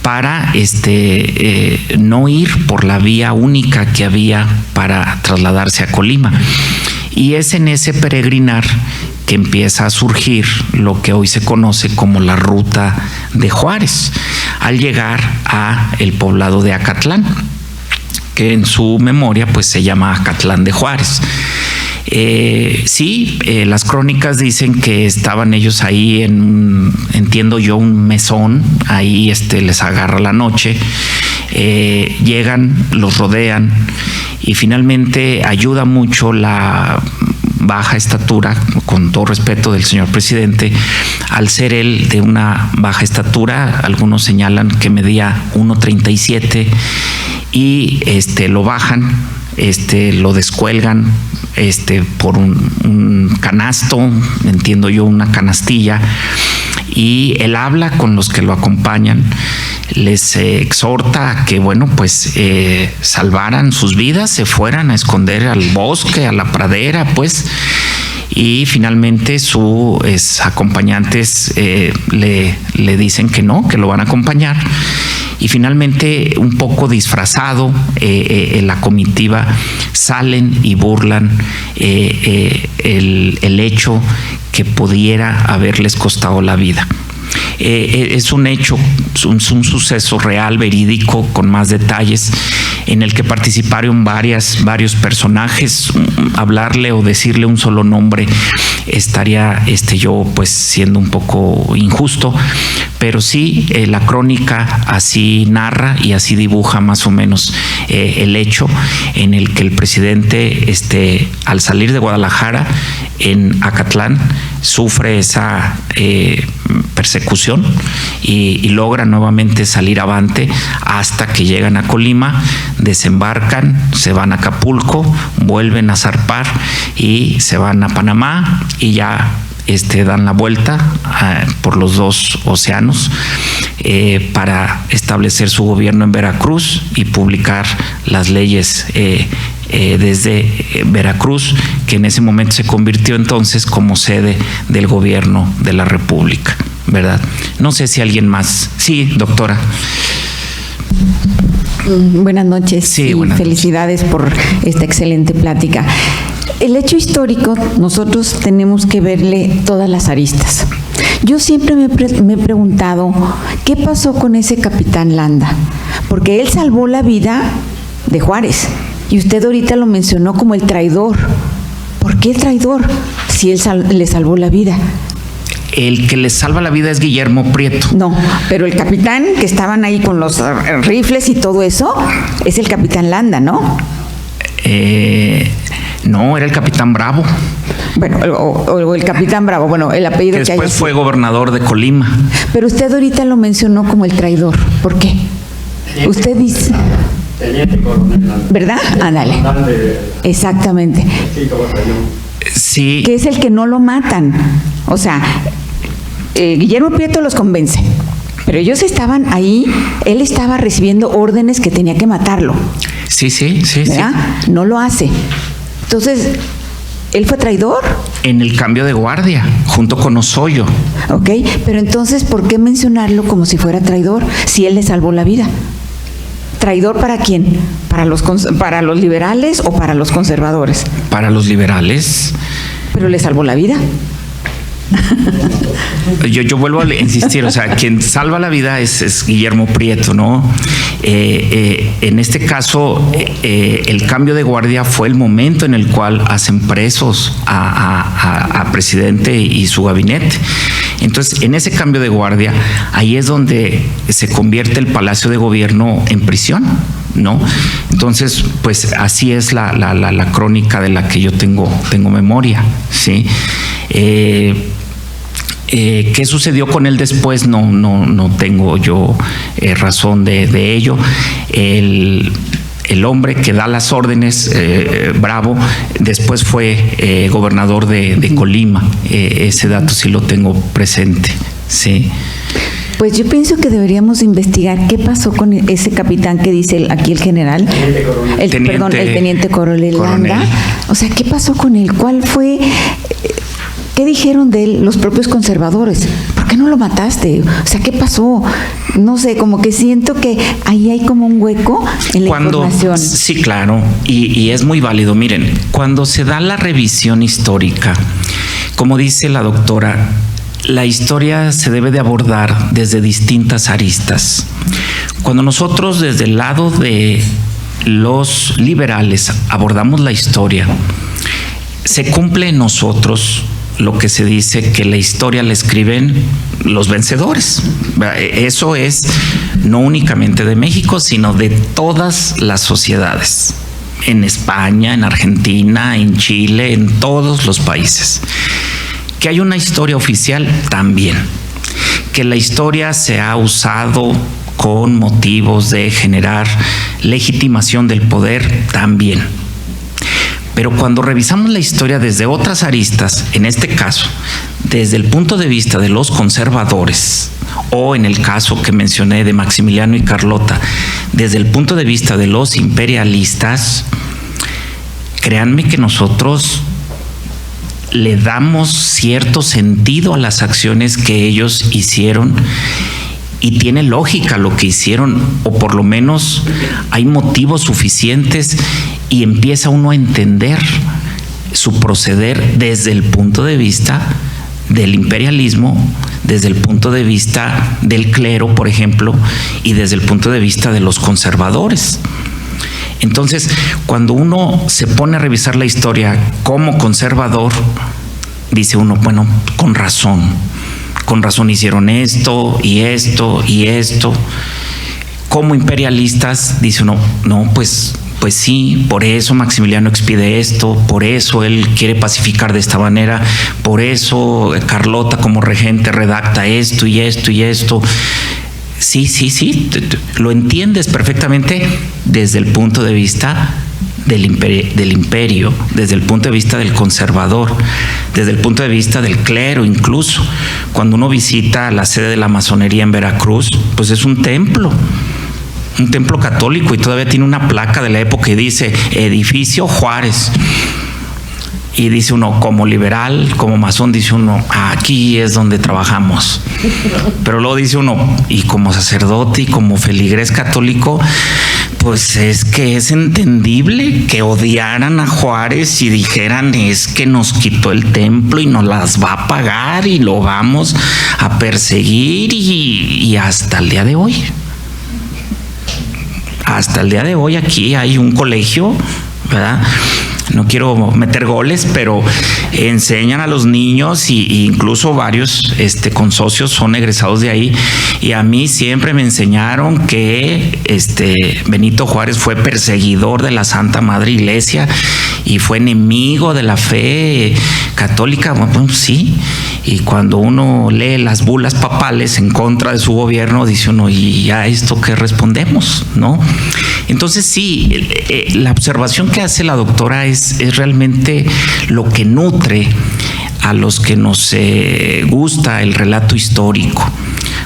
para no ir por la vía única que había para trasladarse a Colima. Y es en ese peregrinar que empieza a surgir lo que hoy se conoce como la Ruta de Juárez, al llegar a el poblado de Acatlán, que en su memoria pues se llama Acatlán de Juárez. Las crónicas dicen que estaban ellos ahí entiendo yo, un mesón, ahí les agarra la noche, llegan, los rodean y finalmente ayuda mucho la baja estatura, con todo respeto del señor presidente, al ser él de una baja estatura, algunos señalan que medía 1.37, y lo bajan, lo descuelgan por un canasto, entiendo yo, una canastilla, y él habla con los que lo acompañan, les exhorta a que, bueno, pues salvaran sus vidas, se fueran a esconder al bosque, a la pradera, pues, y finalmente sus acompañantes le dicen que no, que lo van a acompañar. Y finalmente, un poco disfrazado, la comitiva salen y burlan el hecho que pudiera haberles costado la vida. Es un hecho, un suceso real, verídico, con más detalles, en el que participaron varios personajes. Hablarle o decirle un solo nombre estaría yo pues siendo un poco injusto, pero sí, la crónica así narra y así dibuja más o menos el hecho en el que el presidente al salir de Guadalajara en Acatlán sufre esa persecución y logra nuevamente salir avante hasta que llegan a Colima, desembarcan, se van a Acapulco, vuelven a zarpar y se van a Panamá y ya dan la vuelta por los dos océanos para establecer su gobierno en Veracruz y publicar las leyes desde Veracruz, que en ese momento se convirtió entonces como sede del gobierno de la República, ¿verdad? No sé si alguien más. Sí, doctora. Buenas noches. Sí, buenas felicidades por esta excelente plática. El hecho histórico, nosotros tenemos que verle todas las aristas. Yo siempre me he preguntado, ¿qué pasó con ese capitán Landa? Porque él salvó la vida de Juárez. Y usted ahorita lo mencionó como el traidor. ¿Por qué el traidor? Si él le salvó la vida. El que les salva la vida es Guillermo Prieto. No, pero el capitán que estaban ahí con los rifles y todo eso es el capitán Landa, ¿no? No, era el capitán Bravo. Bueno, o el capitán Bravo, bueno, el apellido Que que después haya fue sido. gobernador de Colima. Pero usted ahorita lo mencionó como el traidor. ¿Por qué? Usted dice... Teniente coronel Landa. ¿Verdad? Ándale. Exactamente. Sí. Que es el que no lo matan. O sea, Guillermo Prieto los convence. Pero ellos estaban ahí, él estaba recibiendo órdenes que tenía que matarlo. Sí. ¿Verdad? No lo hace. Entonces, ¿él fue traidor? En el cambio de guardia, junto con Osoyo. ¿Ok? Pero entonces, ¿por qué mencionarlo como si fuera traidor si él le salvó la vida? ¿Traidor para quién? ¿Para los liberales o para los conservadores? Para los liberales. Pero le salvó la vida. Yo vuelvo a insistir, o sea, quien salva la vida es Guillermo Prieto, ¿no? En este caso, el cambio de guardia fue el momento en el cual hacen presos a presidente y su gabinete. Entonces, en ese cambio de guardia, ahí es donde se convierte el Palacio de Gobierno en prisión, ¿no? Entonces, pues así es la crónica de la que yo tengo memoria, ¿sí? ¿Qué sucedió con él después? No tengo yo razón de ello. El hombre que da las órdenes, Bravo, después fue gobernador de Colima. Ese dato sí lo tengo presente, sí. Pues yo pienso que deberíamos investigar qué pasó con ese capitán que dice aquí el general, el teniente coronel Landa. O sea, ¿qué pasó con él? ¿Cuál fue? ¿Qué dijeron de él los propios conservadores? ¿Por qué no lo mataste? O sea, ¿qué pasó? No sé, como que siento que ahí hay como un hueco en la información. Sí, claro, y es muy válido. Miren, cuando se da la revisión histórica, como dice la doctora, la historia se debe de abordar desde distintas aristas. Cuando nosotros desde el lado de los liberales abordamos la historia, se cumple en nosotros lo que se dice que la historia la escriben los vencedores. Eso es no únicamente de México, sino de todas las sociedades. En España, en Argentina, en Chile, en todos los países. Que hay una historia oficial también. Que la historia se ha usado con motivos de generar legitimación del poder también. Pero cuando revisamos la historia desde otras aristas, en este caso, desde el punto de vista de los conservadores, o en el caso que mencioné de Maximiliano y Carlota, desde el punto de vista de los imperialistas, créanme que nosotros le damos cierto sentido a las acciones que ellos hicieron y tiene lógica lo que hicieron, o por lo menos hay motivos suficientes y empieza uno a entender su proceder desde el punto de vista del imperialismo, desde el punto de vista del clero, por ejemplo, y desde el punto de vista de los conservadores. Entonces, cuando uno se pone a revisar la historia como conservador, dice uno, bueno, con razón hicieron esto y esto y esto. Como imperialistas, dice uno, no, pues sí, por eso Maximiliano expide esto, por eso él quiere pacificar de esta manera, por eso Carlota como regente redacta esto y esto y esto. Sí, lo entiendes perfectamente desde el punto de vista del imperio, desde el punto de vista del conservador, desde el punto de vista del clero incluso. Cuando uno visita la sede de la masonería en Veracruz, pues es un templo católico y todavía tiene una placa de la época y dice Edificio Juárez. Y dice uno, como liberal, como masón, dice uno, aquí es donde trabajamos. Pero luego dice uno, y como sacerdote y como feligrés católico, pues es que es entendible que odiaran a Juárez y dijeran, es que nos quitó el templo y nos las va a pagar y lo vamos a perseguir y hasta el día de hoy. Hasta el día de hoy aquí hay un colegio, ¿verdad?, no quiero meter goles, pero enseñan a los niños y incluso varios consocios son egresados de ahí, y a mí siempre me enseñaron que Benito Juárez fue perseguidor de la Santa Madre Iglesia y fue enemigo de la fe católica. Bueno, sí, y cuando uno lee las bulas papales en contra de su gobierno, dice uno, ¿y a esto qué respondemos? ¿No? Entonces sí, la observación que hace la doctora es realmente lo que nutre a los que nos gusta el relato histórico.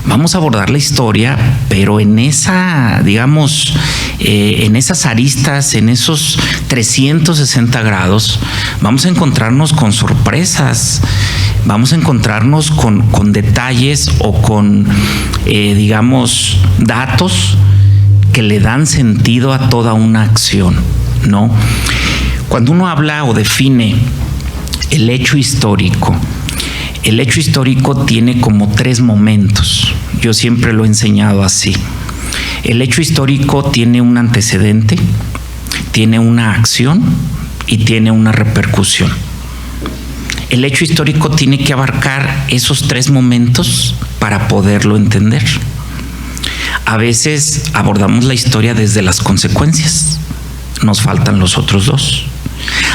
Vamos a abordar la historia, pero en esa, digamos, en esas aristas, en esos 360 grados, vamos a encontrarnos con sorpresas, vamos a encontrarnos con detalles o con, digamos, datos que le dan sentido a toda una acción, ¿no? Cuando uno habla o define el hecho histórico tiene como 3 momentos. Yo siempre lo he enseñado así. El hecho histórico tiene un antecedente, tiene una acción y tiene una repercusión. El hecho histórico tiene que abarcar esos 3 momentos para poderlo entender. A veces abordamos la historia desde las consecuencias, nos faltan los otros 2.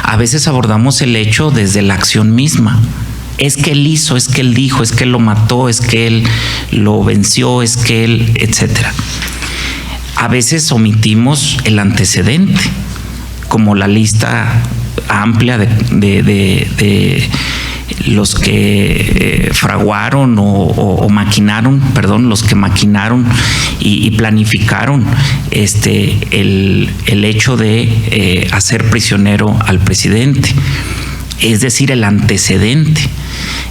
A veces abordamos el hecho desde la acción misma. Es que él hizo, es que él dijo, es que él lo mató, es que él lo venció, es que él, etcétera. A veces omitimos el antecedente, como la lista amplia de los que fraguaron o maquinaron, los que maquinaron y planificaron el hecho de hacer prisionero al presidente, es decir, el antecedente.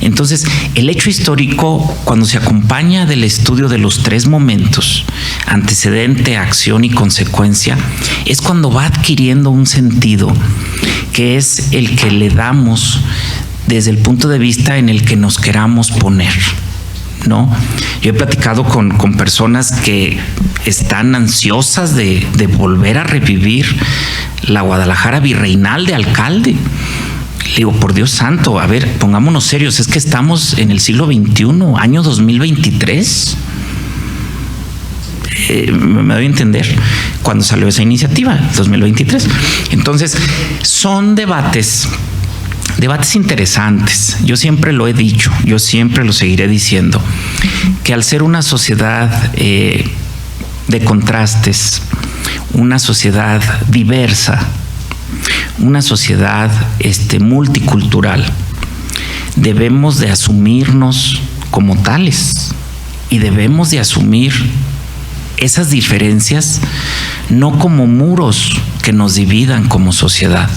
Entonces, el hecho histórico, cuando se acompaña del estudio de los 3 momentos, antecedente, acción y consecuencia, es cuando va adquiriendo un sentido que es el que le damos desde el punto de vista en el que nos queramos poner, ¿no? Yo he platicado con personas que están ansiosas de volver a revivir la Guadalajara virreinal de Alcalde. Le digo, por Dios santo, a ver, pongámonos serios, es que estamos en el siglo XXI, año 2023. Me doy a entender cuando salió esa iniciativa, 2023. Entonces, son debates interesantes. Yo siempre lo he dicho, yo siempre lo seguiré diciendo, que al ser una sociedad de contrastes, una sociedad diversa, una sociedad multicultural, debemos de asumirnos como tales y debemos de asumir esas diferencias no como muros que nos dividan como sociedad,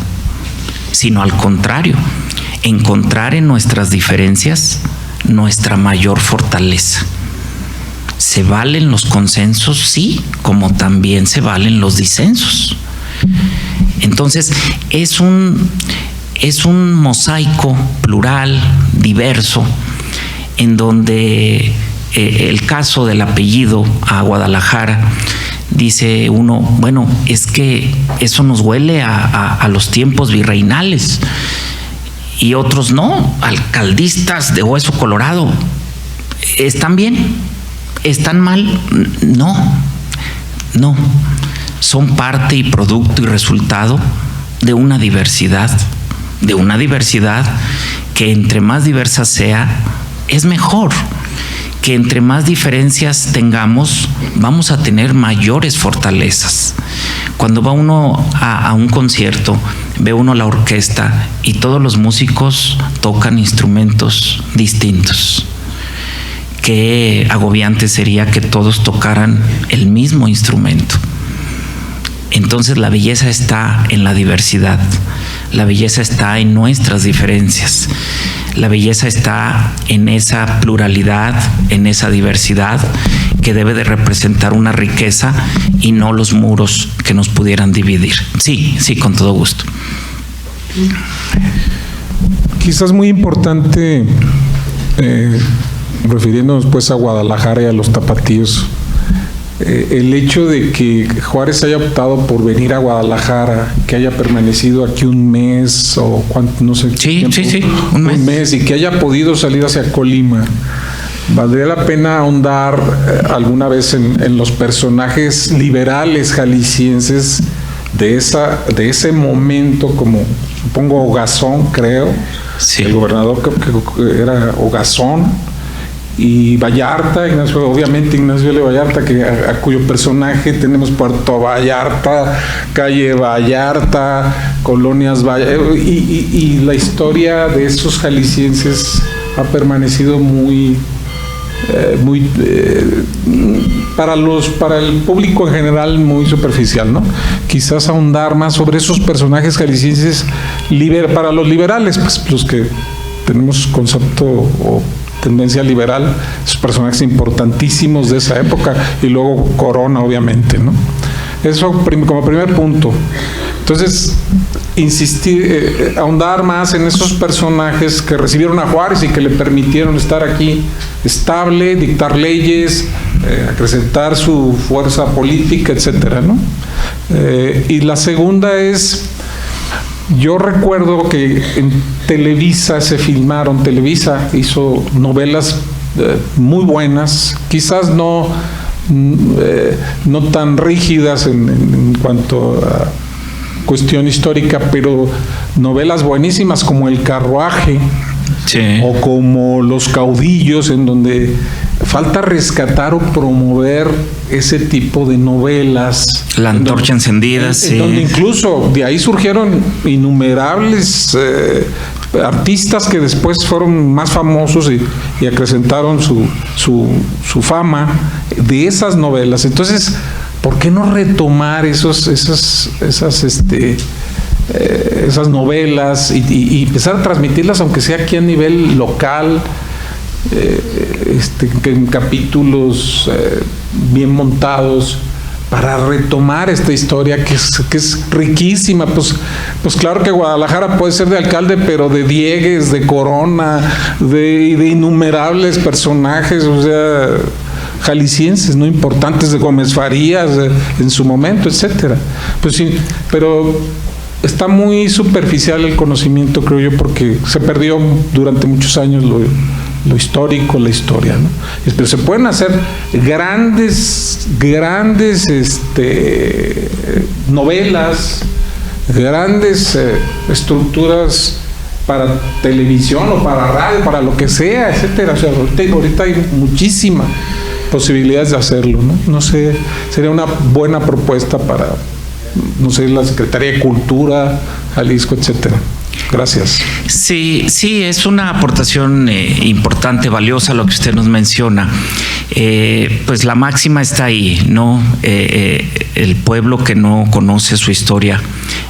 sino al contrario, encontrar en nuestras diferencias nuestra mayor fortaleza. ¿Se valen los consensos? Sí, como también se valen los disensos. Entonces, es un mosaico plural, diverso, en donde el caso del apellido a Guadalajara, dice uno, bueno, es que eso nos huele a los tiempos virreinales, y otros no, alcaldistas de hueso colorado. ¿Están bien? ¿Están mal? No. Son parte y producto y resultado de una diversidad que entre más diversa sea, es mejor. Que entre más diferencias tengamos, vamos a tener mayores fortalezas. Cuando va uno a un concierto, ve uno la orquesta y todos los músicos tocan instrumentos distintos. Qué agobiante sería que todos tocaran el mismo instrumento. Entonces la belleza está en la diversidad, la belleza está en nuestras diferencias, la belleza está en esa pluralidad, en esa diversidad que debe de representar una riqueza y no los muros que nos pudieran dividir. Sí, con todo gusto. Quizás muy importante, refiriéndonos pues a Guadalajara y a los tapatíos, el hecho de que Juárez haya optado por venir a Guadalajara, que haya permanecido aquí un mes o cuánto, no sé. Sí, un mes. Y que haya podido salir hacia Colima. Valdría la pena ahondar alguna vez en los personajes liberales jaliscienses de ese momento, como supongo Ogazón, creo. Sí. El gobernador que era Ogazón. Y Vallarta, obviamente Ignacio L. Vallarta, a cuyo personaje tenemos Puerto Vallarta, calle Vallarta, colonias Vallarta, y la historia de esos jaliscienses ha permanecido muy para el público en general muy superficial, ¿no? Quizás ahondar más sobre esos personajes jaliscienses para los liberales, pues los que tenemos concepto o tendencia liberal, esos personajes importantísimos de esa época, y luego Corona, obviamente, ¿no? Eso como primer punto. Entonces, insistir, ahondar más en esos personajes que recibieron a Juárez y que le permitieron estar aquí estable, dictar leyes, acrecentar su fuerza política, etcétera, ¿no? Y la segunda es, yo recuerdo que en Televisa Televisa hizo novelas muy buenas, quizás no tan rígidas en cuanto a cuestión histórica, pero novelas buenísimas como El Carruaje, sí, o como Los Caudillos, en donde falta rescatar o promover ese tipo de novelas. La Antorcha Encendida, sí. Donde incluso de ahí surgieron innumerables artistas que después fueron más famosos y acrecentaron su fama de esas novelas. Entonces, ¿por qué no retomar esas novelas y empezar a transmitirlas, aunque sea aquí a nivel local, en capítulos bien montados, para retomar esta historia que es riquísima? Pues claro que Guadalajara puede ser de alcalde, pero de Diegues, de Corona, de innumerables personajes, o sea, jaliscienses, no importantes, de Gómez Farías en su momento, etcétera. Pues sí, pero está muy superficial el conocimiento, creo yo, porque se perdió durante muchos años lo histórico, la historia, ¿no? Pero se pueden hacer grandes novelas, grandes estructuras para televisión o para radio, para lo que sea, etcétera. O sea, ahorita hay muchísimas posibilidades de hacerlo, ¿no? No sé, sería una buena propuesta para, no sé, la Secretaría de Cultura, Jalisco, etcétera. Gracias. Sí, es una aportación importante, valiosa lo que usted nos menciona. Pues la máxima está ahí, ¿no? El pueblo que no conoce su historia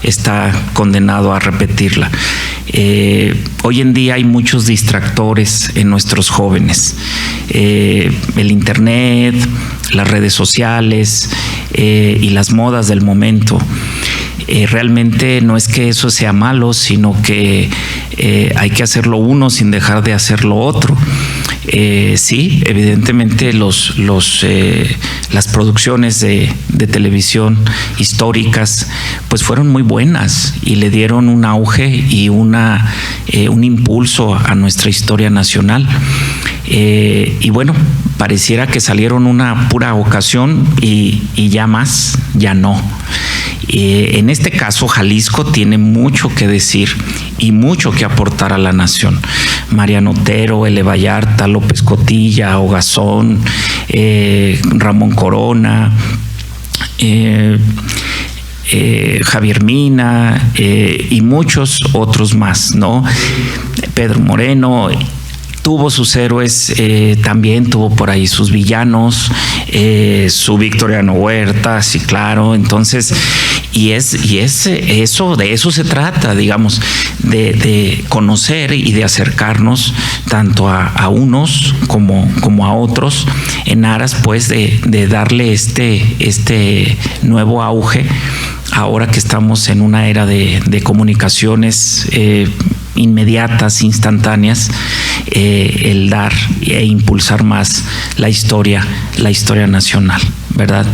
está condenado a repetirla. Hoy en día hay muchos distractores en nuestros jóvenes. El internet, las redes sociales y las modas del momento. Realmente no es que eso sea malo, sino que hay que hacerlo uno sin dejar de hacer lo otro. Sí, evidentemente las producciones de televisión históricas pues fueron muy buenas y le dieron un auge y un impulso a nuestra historia nacional. Y bueno, pareciera que salieron una pura ocasión y ya más, ya no. En este caso, Jalisco tiene mucho que decir y mucho que aportar a la nación. Mariano Otero, L. Vallarta, López Cotilla, Ogazón, Ramón Corona, Javier Mina y muchos otros más, ¿no? Pedro Moreno tuvo sus héroes, también tuvo por ahí sus villanos, su Victoriano Huerta, sí, claro. Entonces, de eso se trata, digamos, de conocer y de acercarnos tanto a unos como a otros, en aras pues de darle este nuevo auge, ahora que estamos en una era de comunicaciones inmediatas, instantáneas, el dar e impulsar más la historia nacional, ¿verdad? ¿verdad?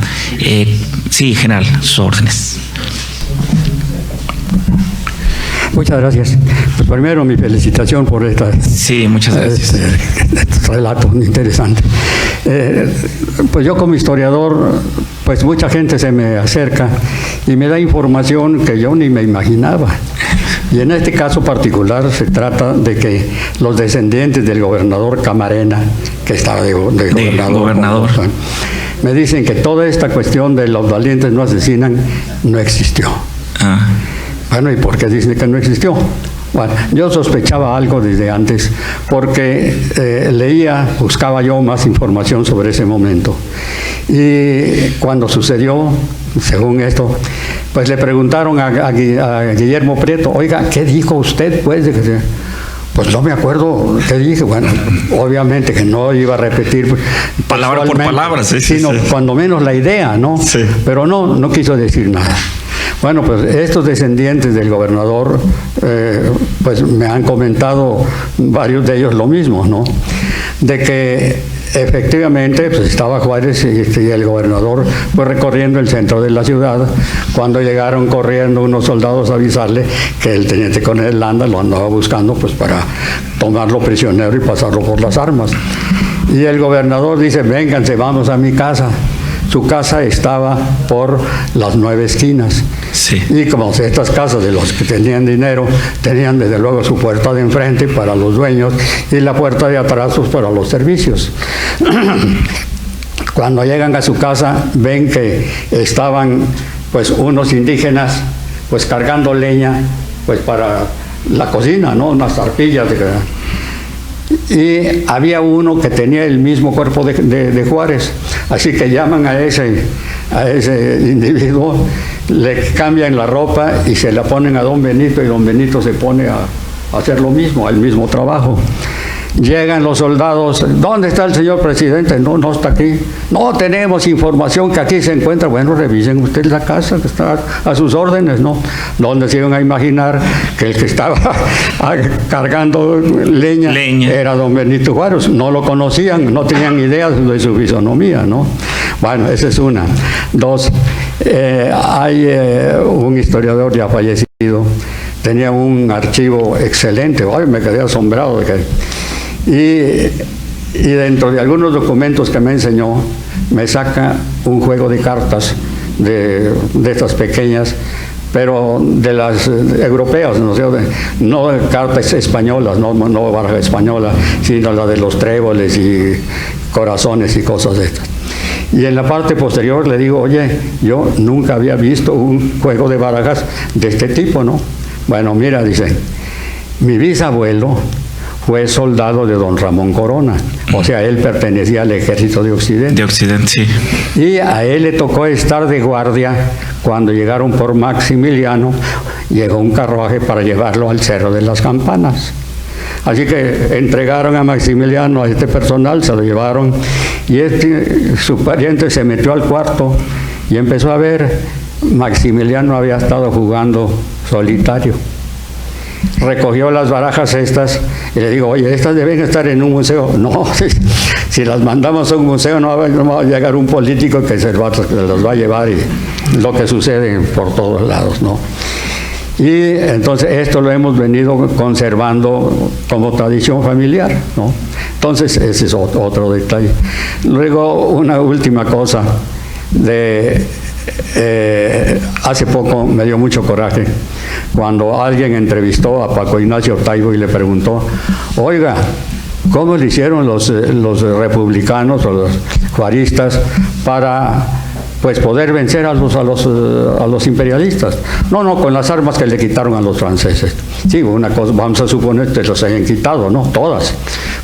Sí, general, sus órdenes. Muchas gracias. Pues primero mi felicitación por esta. Sí, muchas gracias. Este relato interesante. Pues yo como historiador, pues mucha gente se me acerca y me da información que yo ni me imaginaba. Y en este caso particular se trata de que los descendientes del gobernador Camarena, que estaba de gobernador, me dicen que toda esta cuestión de los valientes no asesinan no existió. Bueno, ¿y por qué dicen que no existió? Bueno, yo sospechaba algo desde antes porque buscaba yo más información sobre ese momento. Y cuando sucedió, según esto, pues le preguntaron a Guillermo Prieto, oiga, ¿qué dijo usted? Pues no me acuerdo qué dije. Bueno, obviamente que no iba a repetir palabra por palabra, sino cuando menos la idea, ¿no? Sí. Pero no quiso decir nada. Bueno, pues estos descendientes del gobernador, pues me han comentado varios de ellos lo mismo, ¿no? De que efectivamente pues estaba Juárez y el gobernador pues recorriendo el centro de la ciudad cuando llegaron corriendo unos soldados a avisarle que el teniente coronel Landa lo andaba buscando pues para tomarlo prisionero y pasarlo por las armas. Y el gobernador dice, vénganse, vamos a mi casa. Su casa estaba por las 9 esquinas. Sí. Y como estas casas de los que tenían dinero, tenían desde luego su puerta de enfrente para los dueños y la puerta de atrás pues, para los servicios. Cuando llegan a su casa, ven que estaban pues unos indígenas pues cargando leña pues para la cocina, ¿no? Unas arpillas y había uno que tenía el mismo cuerpo de Juárez, así que llaman a ese individuo, le cambian la ropa y se la ponen a don Benito y don Benito se pone a hacer lo mismo, el mismo trabajo. Llegan los soldados, ¿dónde está el señor presidente? No está aquí. No tenemos información que aquí se encuentra. Bueno, revisen ustedes la casa que está a sus órdenes, ¿no? ¿Dónde se iban a imaginar que el que estaba cargando leña era don Benito Juárez? No lo conocían, no tenían idea de su fisonomía, ¿no? Bueno, esa es una. Dos, hay un historiador ya fallecido, tenía un archivo excelente. Ay, me quedé asombrado de que... Y dentro de algunos documentos que me enseñó, me saca un juego de cartas de estas pequeñas, pero de las europeas, no cartas españolas, no baraja española, sino la de los tréboles y corazones y cosas de estas. Y en la parte posterior le digo, oye, yo nunca había visto un juego de barajas de este tipo, ¿no? Bueno, mira, dice, mi bisabuelo fue soldado de don Ramón Corona, o sea, él pertenecía al ejército de Occidente. De Occidente, sí. Y a él le tocó estar de guardia cuando llegaron por Maximiliano, llegó un carruaje para llevarlo al Cerro de las Campanas. Así que entregaron a Maximiliano a este personal, se lo llevaron, y su pariente se metió al cuarto y empezó a ver, Maximiliano había estado jugando solitario. Recogió las barajas estas y le digo, oye, estas deben estar en un museo. No, si las mandamos a un museo no va a llegar un político que se las va a llevar, y lo que sucede por todos lados, ¿no? Y entonces esto lo hemos venido conservando como tradición familiar, ¿no? Entonces ese es otro detalle. Luego una última cosa, hace poco me dio mucho coraje cuando alguien entrevistó a Paco Ignacio Taibo y le preguntó, oiga, ¿cómo le hicieron los republicanos o los juaristas para pues poder vencer a los imperialistas? No, con las armas que le quitaron a los franceses. Sí, una cosa, vamos a suponer que los hayan quitado, ¿no? Todas.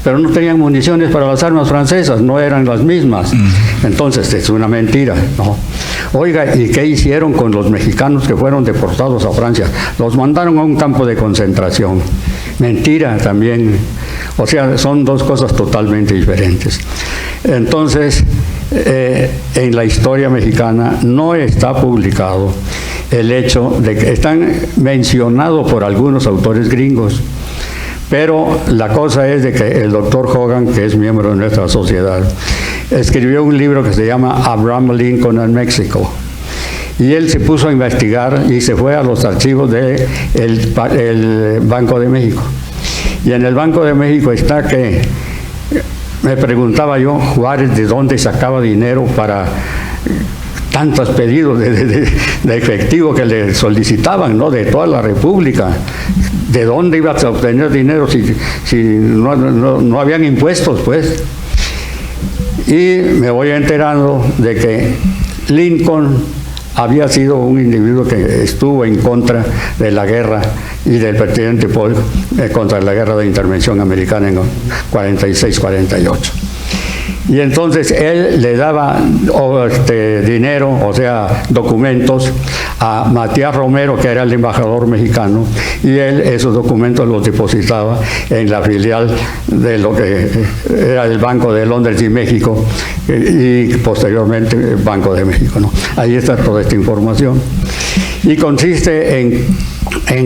Pero no tenían municiones para las armas francesas, no eran las mismas. Entonces, es una mentira, ¿no? Oiga, ¿y qué hicieron con los mexicanos que fueron deportados a Francia? Los mandaron a un campo de concentración. Mentira también. O sea, son dos cosas totalmente diferentes. Entonces, en la historia mexicana no está publicado el hecho de que están mencionados por algunos autores gringos, pero la cosa es de que el doctor Hogan, que es miembro de nuestra sociedad, escribió un libro que se llama Abraham Lincoln en México. Y él se puso a investigar y se fue a los archivos del Banco de México. Y en el Banco de México está que, me preguntaba yo, Juárez, ¿de dónde sacaba dinero para tantos pedidos de efectivo que le solicitaban, ¿no?, de toda la República? ¿De dónde ibas a obtener dinero si no habían impuestos, pues? Y me voy enterando de que Lincoln había sido un individuo que estuvo en contra de la guerra y del presidente Polk contra la guerra de intervención americana en 46-48. Y entonces él le daba dinero, o sea, documentos, a Matías Romero, que era el embajador mexicano, y él esos documentos los depositaba en la filial de lo que era el Banco de Londres y México, y posteriormente el Banco de México, ¿no? Ahí está toda esta información. Y consiste en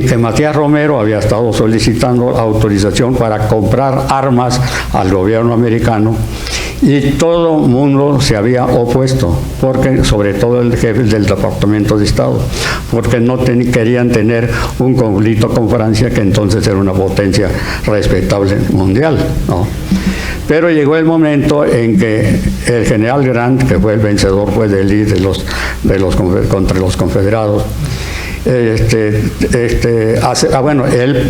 que Matías Romero había estado solicitando autorización para comprar armas al gobierno americano, y todo el mundo se había opuesto, porque sobre todo el jefe del Departamento de Estado, porque no querían tener un conflicto con Francia, que entonces era una potencia respetable mundial, ¿no? Pero llegó el momento en que el general Grant, que fue el vencedor pues, del Lee contra los confederados, él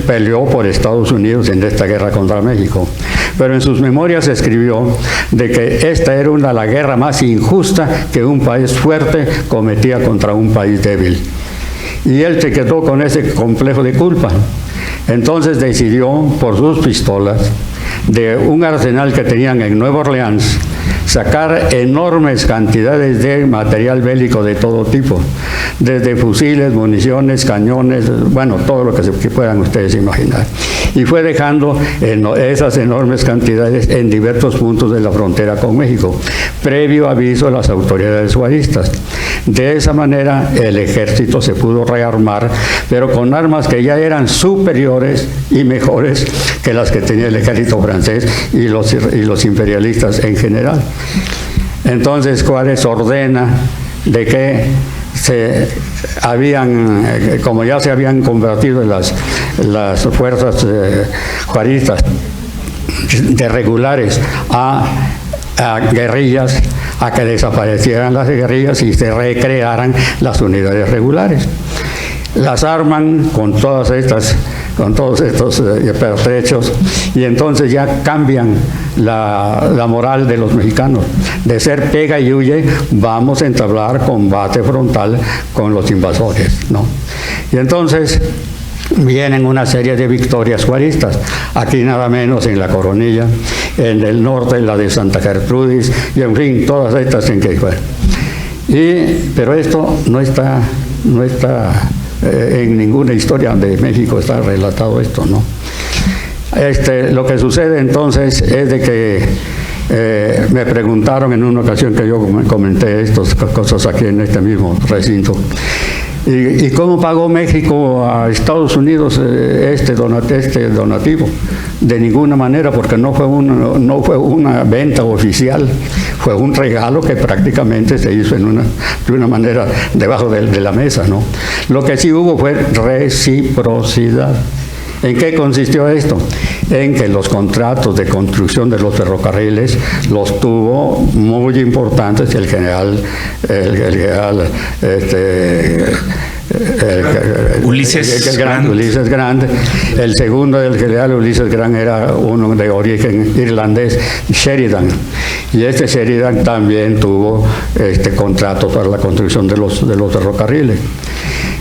peleó por Estados Unidos en esta guerra contra México, pero en sus memorias escribió de que esta era la guerra más injusta que un país fuerte cometía contra un país débil. Y él se quedó con ese complejo de culpa. Entonces decidió, por sus pistolas, de un arsenal que tenían en Nueva Orleans, sacar enormes cantidades de material bélico de todo tipo, desde fusiles, municiones, cañones, bueno, todo lo que puedan ustedes imaginar. Y fue dejando esas enormes cantidades en diversos puntos de la frontera con México, previo aviso a las autoridades juaristas. De esa manera el ejército se pudo rearmar, pero con armas que ya eran superiores y mejores que las que tenía el ejército francés y los imperialistas en general. Entonces Juárez ordena de que como ya se habían convertido en las fuerzas juaristas de regulares a guerrillas, a que desaparecieran las guerrillas y se recrearan las unidades regulares. Las arman con todos estos pertrechos, y entonces ya cambian la moral de los mexicanos. De ser pega y huye, vamos a entablar combate frontal con los invasores, ¿no? Y entonces vienen una serie de victorias juaristas, aquí nada menos en La Coronilla, en el norte, la de Santa Gertrudis, y en fin, todas estas en que fueron. Pero esto no está en ninguna historia de México está relatado esto, ¿no? Lo que sucede entonces es de que me preguntaron en una ocasión que yo comenté estas cosas aquí en este mismo recinto. ¿Y cómo pagó México a Estados Unidos este donativo? De ninguna manera, porque no fue una venta oficial, fue un regalo que prácticamente se hizo de una manera debajo de la mesa, ¿no? Lo que sí hubo fue reciprocidad. ¿En qué consistió esto? En que los contratos de construcción de los ferrocarriles los tuvo muy importantes el general Ulises Grant. El segundo del general Ulises Grant era uno de origen irlandés, Sheridan, y este Sheridan también tuvo contratos para la construcción de los ferrocarriles.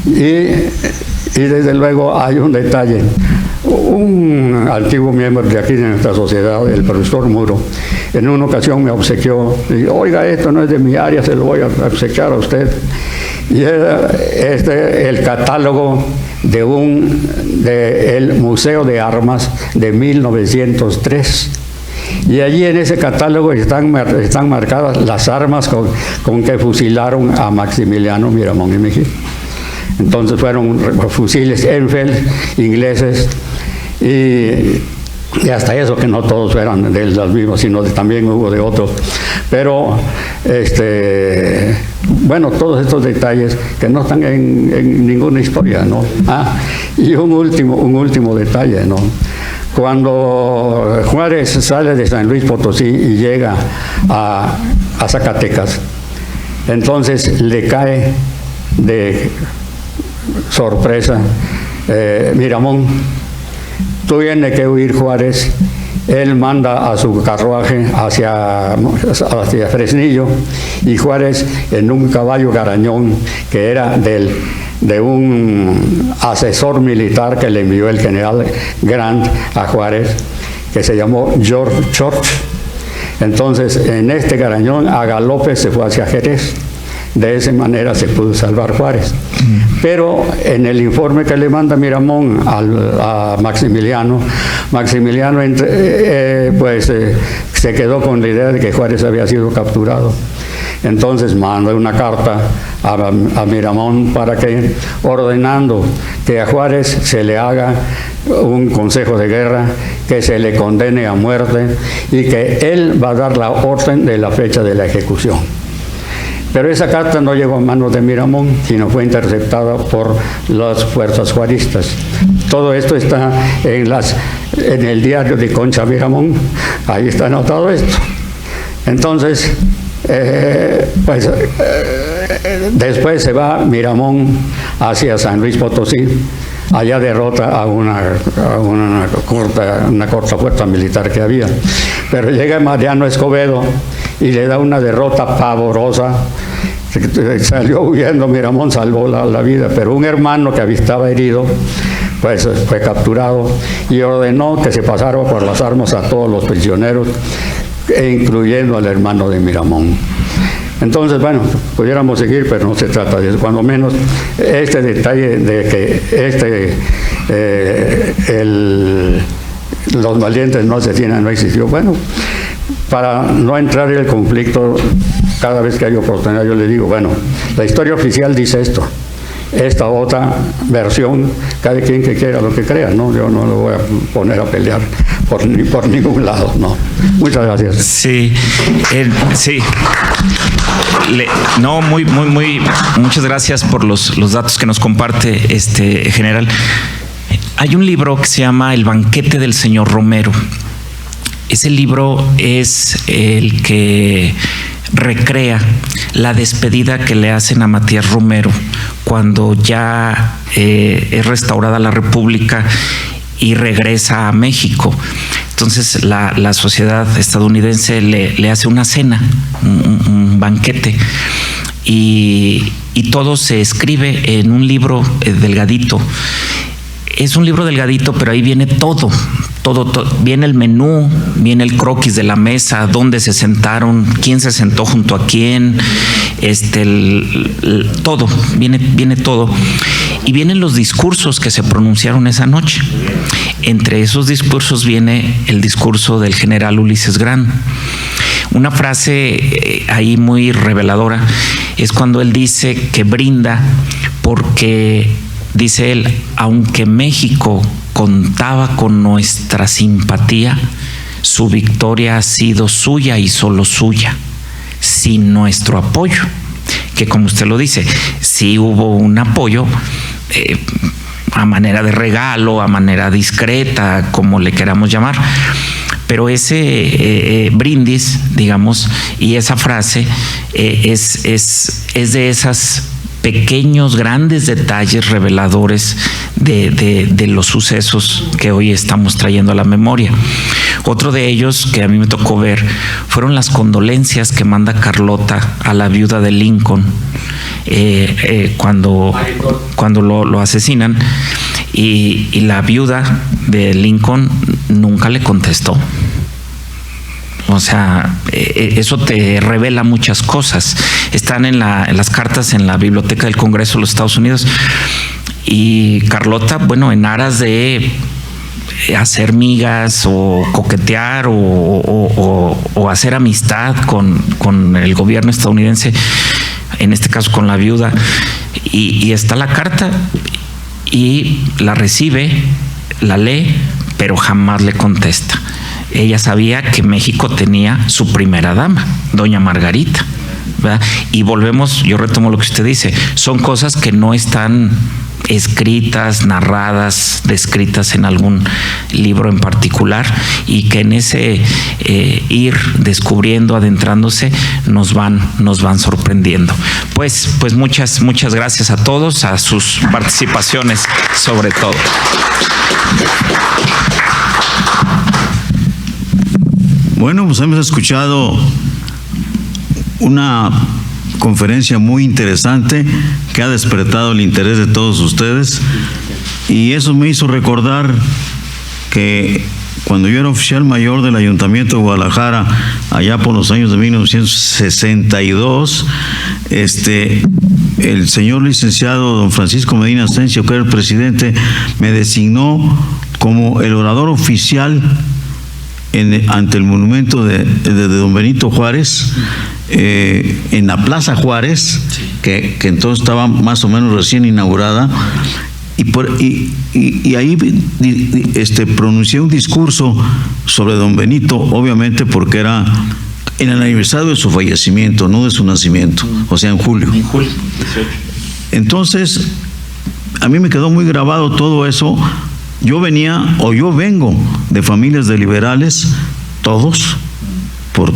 Y desde luego hay un detalle. Un antiguo miembro de aquí de nuestra sociedad, el profesor Muro, en una ocasión me obsequió, y oiga, esto no es de mi área, se lo voy a obsequiar a usted. Y era el catálogo del Museo de Armas de 1903. Y allí en ese catálogo están marcadas las armas con que fusilaron a Maximiliano Miramón y Mejía. Entonces fueron fusiles Enfield ingleses, y Y hasta eso, que no todos eran de los mismos, sino también hubo de otros. Pero, bueno, todos estos detalles que no están en ninguna historia, ¿no? Y un último detalle, ¿no? Cuando Juárez sale de San Luis Potosí y llega a Zacatecas, entonces le cae de sorpresa Miramón. Tiene que huir Juárez. Él manda a su carruaje hacia Fresnillo, y Juárez, en un caballo garañón que era de un asesor militar que le envió el general Grant a Juárez, que se llamó George Church. Entonces, en este garañón, a galope se fue hacia Jerez. De esa manera se pudo salvar Juárez. Pero en el informe que le manda Miramón a Maximiliano, se quedó con la idea de que Juárez había sido capturado. Entonces manda una carta a Miramón ordenando que a Juárez se le haga un consejo de guerra, que se le condene a muerte y que él va a dar la orden de la fecha de la ejecución. Pero esa carta no llegó a manos de Miramón, sino fue interceptada por las fuerzas juaristas. Todo esto está en el diario de Concha Miramón, ahí está anotado esto. Entonces, después se va Miramón hacia San Luis Potosí. Allá derrota a una corta fuerza militar que había. Pero llega Mariano Escobedo y le da una derrota pavorosa. Salió huyendo, Miramón salvó la vida, pero un hermano que estaba herido, pues fue capturado y ordenó que se pasara por las armas a todos los prisioneros, incluyendo al hermano de Miramón. Entonces, bueno, pudiéramos seguir, pero no se trata de eso. Cuando menos este detalle de que los valientes no asesinan no existió. Bueno, para no entrar en el conflicto, cada vez que hay oportunidad yo le digo, bueno, la historia oficial dice esto. Esta otra versión, cada quien que quiera lo que crea, ¿no? Yo no lo voy a poner a pelear por ningún lado, ¿no? Muchas gracias. Sí, sí. Muchas gracias por los datos que nos comparte general. Hay un libro que se llama El banquete del señor Romero. Ese libro es el que recrea la despedida que le hacen a Matías Romero cuando ya es restaurada la República y regresa a México. Entonces la sociedad estadounidense le hace una cena, un banquete, y todo se escribe en un libro delgadito. Es un libro delgadito, pero ahí viene todo. Viene el menú, viene el croquis de la mesa, dónde se sentaron, quién se sentó junto a quién, todo, viene todo. Y vienen los discursos que se pronunciaron esa noche. Entre esos discursos viene el discurso del general Ulises Grant. Una frase ahí muy reveladora es cuando él dice que brinda porque, dice él, aunque México contaba con nuestra simpatía, su victoria ha sido suya y solo suya, sin nuestro apoyo. Que, como usted lo dice, sí hubo un apoyo a manera de regalo, a manera discreta, como le queramos llamar, pero ese brindis, digamos, y esa frase es de esas pequeños, grandes detalles reveladores de los sucesos que hoy estamos trayendo a la memoria. Otro de ellos que a mí me tocó ver fueron las condolencias que manda Carlota a la viuda de Lincoln cuando lo asesinan, y la viuda de Lincoln nunca le contestó. O sea, eso te revela muchas cosas. Están en las cartas en la Biblioteca del Congreso de los Estados Unidos. Y Carlota, bueno, en aras de hacer migas o coquetear o hacer amistad con el gobierno estadounidense, en este caso con la viuda, y está la carta y la recibe, la lee, pero jamás le contesta. Ella sabía que México tenía su primera dama, doña Margarita, ¿verdad? Y volvemos, yo retomo lo que usted dice, son cosas que no están escritas, narradas, descritas en algún libro en particular, y que en ese ir descubriendo, adentrándose, nos van sorprendiendo. Pues muchas gracias a todos, a sus participaciones sobre todo. Bueno, pues hemos escuchado una conferencia muy interesante que ha despertado el interés de todos ustedes, y eso me hizo recordar que cuando yo era oficial mayor del Ayuntamiento de Guadalajara, allá por los años de 1962, el señor licenciado don Francisco Medina Asensio, que era el presidente, me designó como el orador oficial ante el monumento de don Benito Juárez, en la Plaza Juárez, que entonces estaba más o menos recién inaugurada, y ahí pronuncié un discurso sobre don Benito, obviamente porque era en el aniversario de su fallecimiento, no de su nacimiento, o sea, en julio. En julio 18. Entonces, a mí me quedó muy grabado todo eso. Yo vengo de familias de liberales, todos, por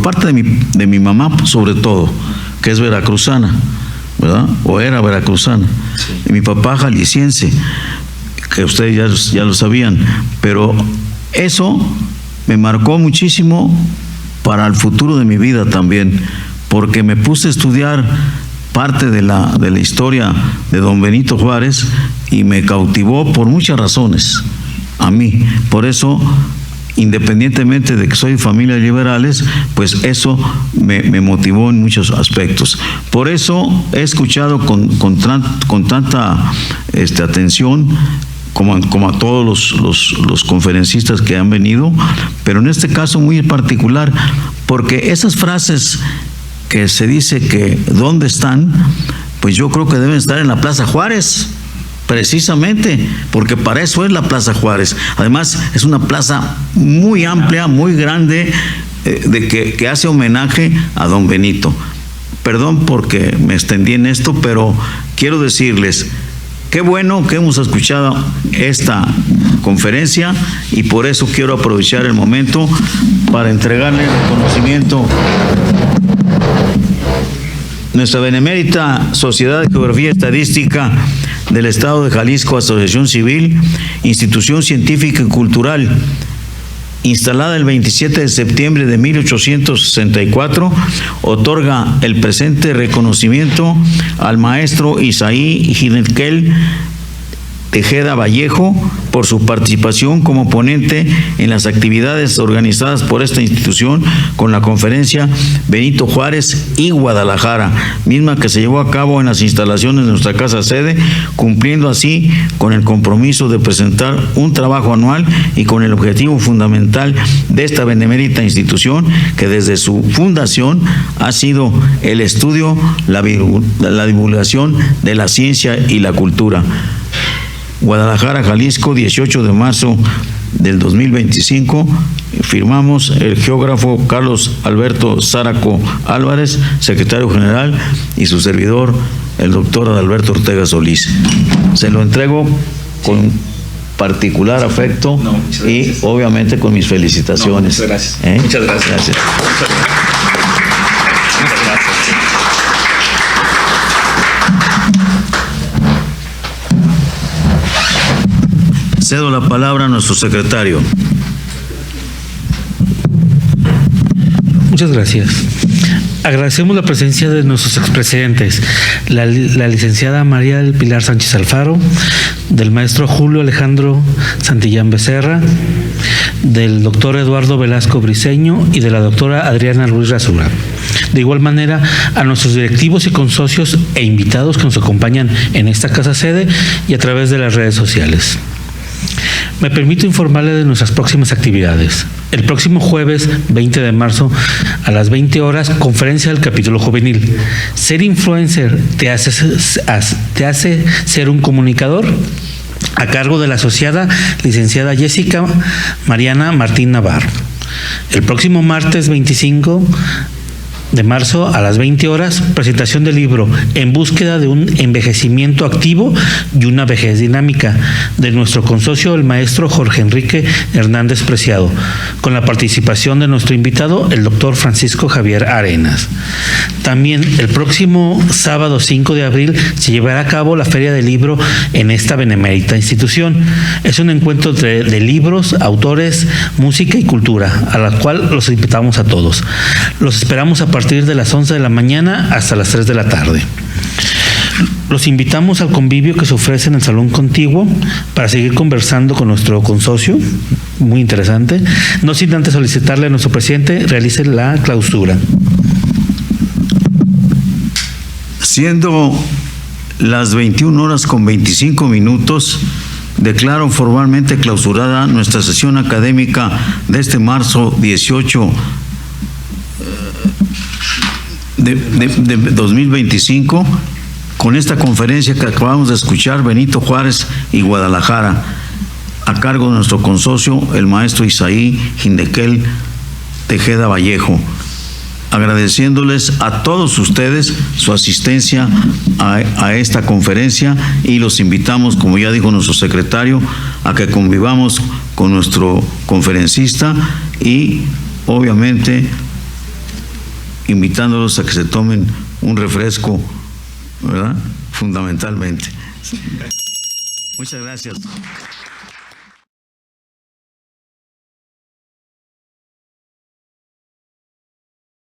parte de mi mamá, sobre todo, que es veracruzana, ¿verdad? O era veracruzana. Sí. Y mi papá jalisciense, que ustedes ya lo sabían, pero eso me marcó muchísimo para el futuro de mi vida también, porque me puse a estudiar parte de la historia de don Benito Juárez y me cautivó por muchas razones a mí. Por eso, independientemente de que soy de familias liberales, pues eso me motivó en muchos aspectos. Por eso he escuchado con tanta atención como a todos los conferencistas que han venido, pero en este caso muy particular, porque esas frases que se dice que ¿dónde están? Pues yo creo que deben estar en la Plaza Juárez, precisamente, porque para eso es la Plaza Juárez. Además, es una plaza muy amplia, muy grande, que hace homenaje a don Benito. Perdón porque me extendí en esto, pero quiero decirles, qué bueno que hemos escuchado esta conferencia, y por eso quiero aprovechar el momento para entregarle el reconocimiento. Nuestra benemérita Sociedad de Geografía y Estadística del Estado de Jalisco, asociación civil, institución científica y cultural, instalada el 27 de septiembre de 1864, otorga el presente reconocimiento al maestro Isaí Ginetkel Tejeda Vallejo por su participación como ponente en las actividades organizadas por esta institución con la conferencia Benito Juárez y Guadalajara, misma que se llevó a cabo en las instalaciones de nuestra casa sede, cumpliendo así con el compromiso de presentar un trabajo anual y con el objetivo fundamental de esta benemérita institución, que desde su fundación ha sido el estudio, la divulgación de la ciencia y la cultura. Guadalajara, Jalisco, 18 de marzo del 2025, firmamos el geógrafo Carlos Alberto Záraco Álvarez, secretario general, y su servidor, el doctor Adalberto Ortega Solís. Se lo entrego con particular afecto y obviamente con mis felicitaciones. Muchas gracias. Muchas gracias. Gracias. Cedo la palabra a nuestro secretario. Muchas gracias. Agradecemos la presencia de nuestros expresidentes, la licenciada María del Pilar Sánchez Alfaro, del maestro Julio Alejandro Santillán Becerra, del doctor Eduardo Velasco Briceño y de la doctora Adriana Ruiz Rasura. De igual manera, a nuestros directivos y consocios e invitados que nos acompañan en esta casa sede y a través de las redes sociales. Me permito informarle de nuestras próximas actividades. El próximo jueves 20 de marzo a las 20 horas, conferencia del capítulo juvenil. ¿Ser influencer te hace ser un comunicador? a cargo de la asociada licenciada Jessica Mariana Martín Navarro. El próximo martes 25 de marzo a las 20 horas, presentación del libro En búsqueda de un envejecimiento activo y una vejez dinámica, de nuestro consocio, el maestro Jorge Enrique Hernández Preciado, con la participación de nuestro invitado, el doctor Francisco Javier Arenas. También el próximo sábado 5 de abril se llevará a cabo la Feria del Libro en esta benemérita institución. Es un encuentro de libros, autores, música y cultura, a la cual los invitamos a todos. Los esperamos a partir de las 11 de la mañana hasta las 3 de la tarde. Los invitamos al convivio que se ofrece en el Salón Contiguo para seguir conversando con nuestro consocio, muy interesante, no sin antes solicitarle a nuestro presidente realice la clausura. Siendo las 21 horas con 25 minutos, declaro formalmente clausurada nuestra sesión académica de este marzo 18 de 2025, con esta conferencia que acabamos de escuchar, Benito Juárez y Guadalajara, a cargo de nuestro consocio, el maestro Isaí Gindequel Tejeda Vallejo, agradeciéndoles a todos ustedes su asistencia a esta conferencia, y los invitamos, como ya dijo nuestro secretario, a que convivamos con nuestro conferencista y obviamente invitándolos a que se tomen un refresco, ¿verdad? Fundamentalmente. Muchas gracias.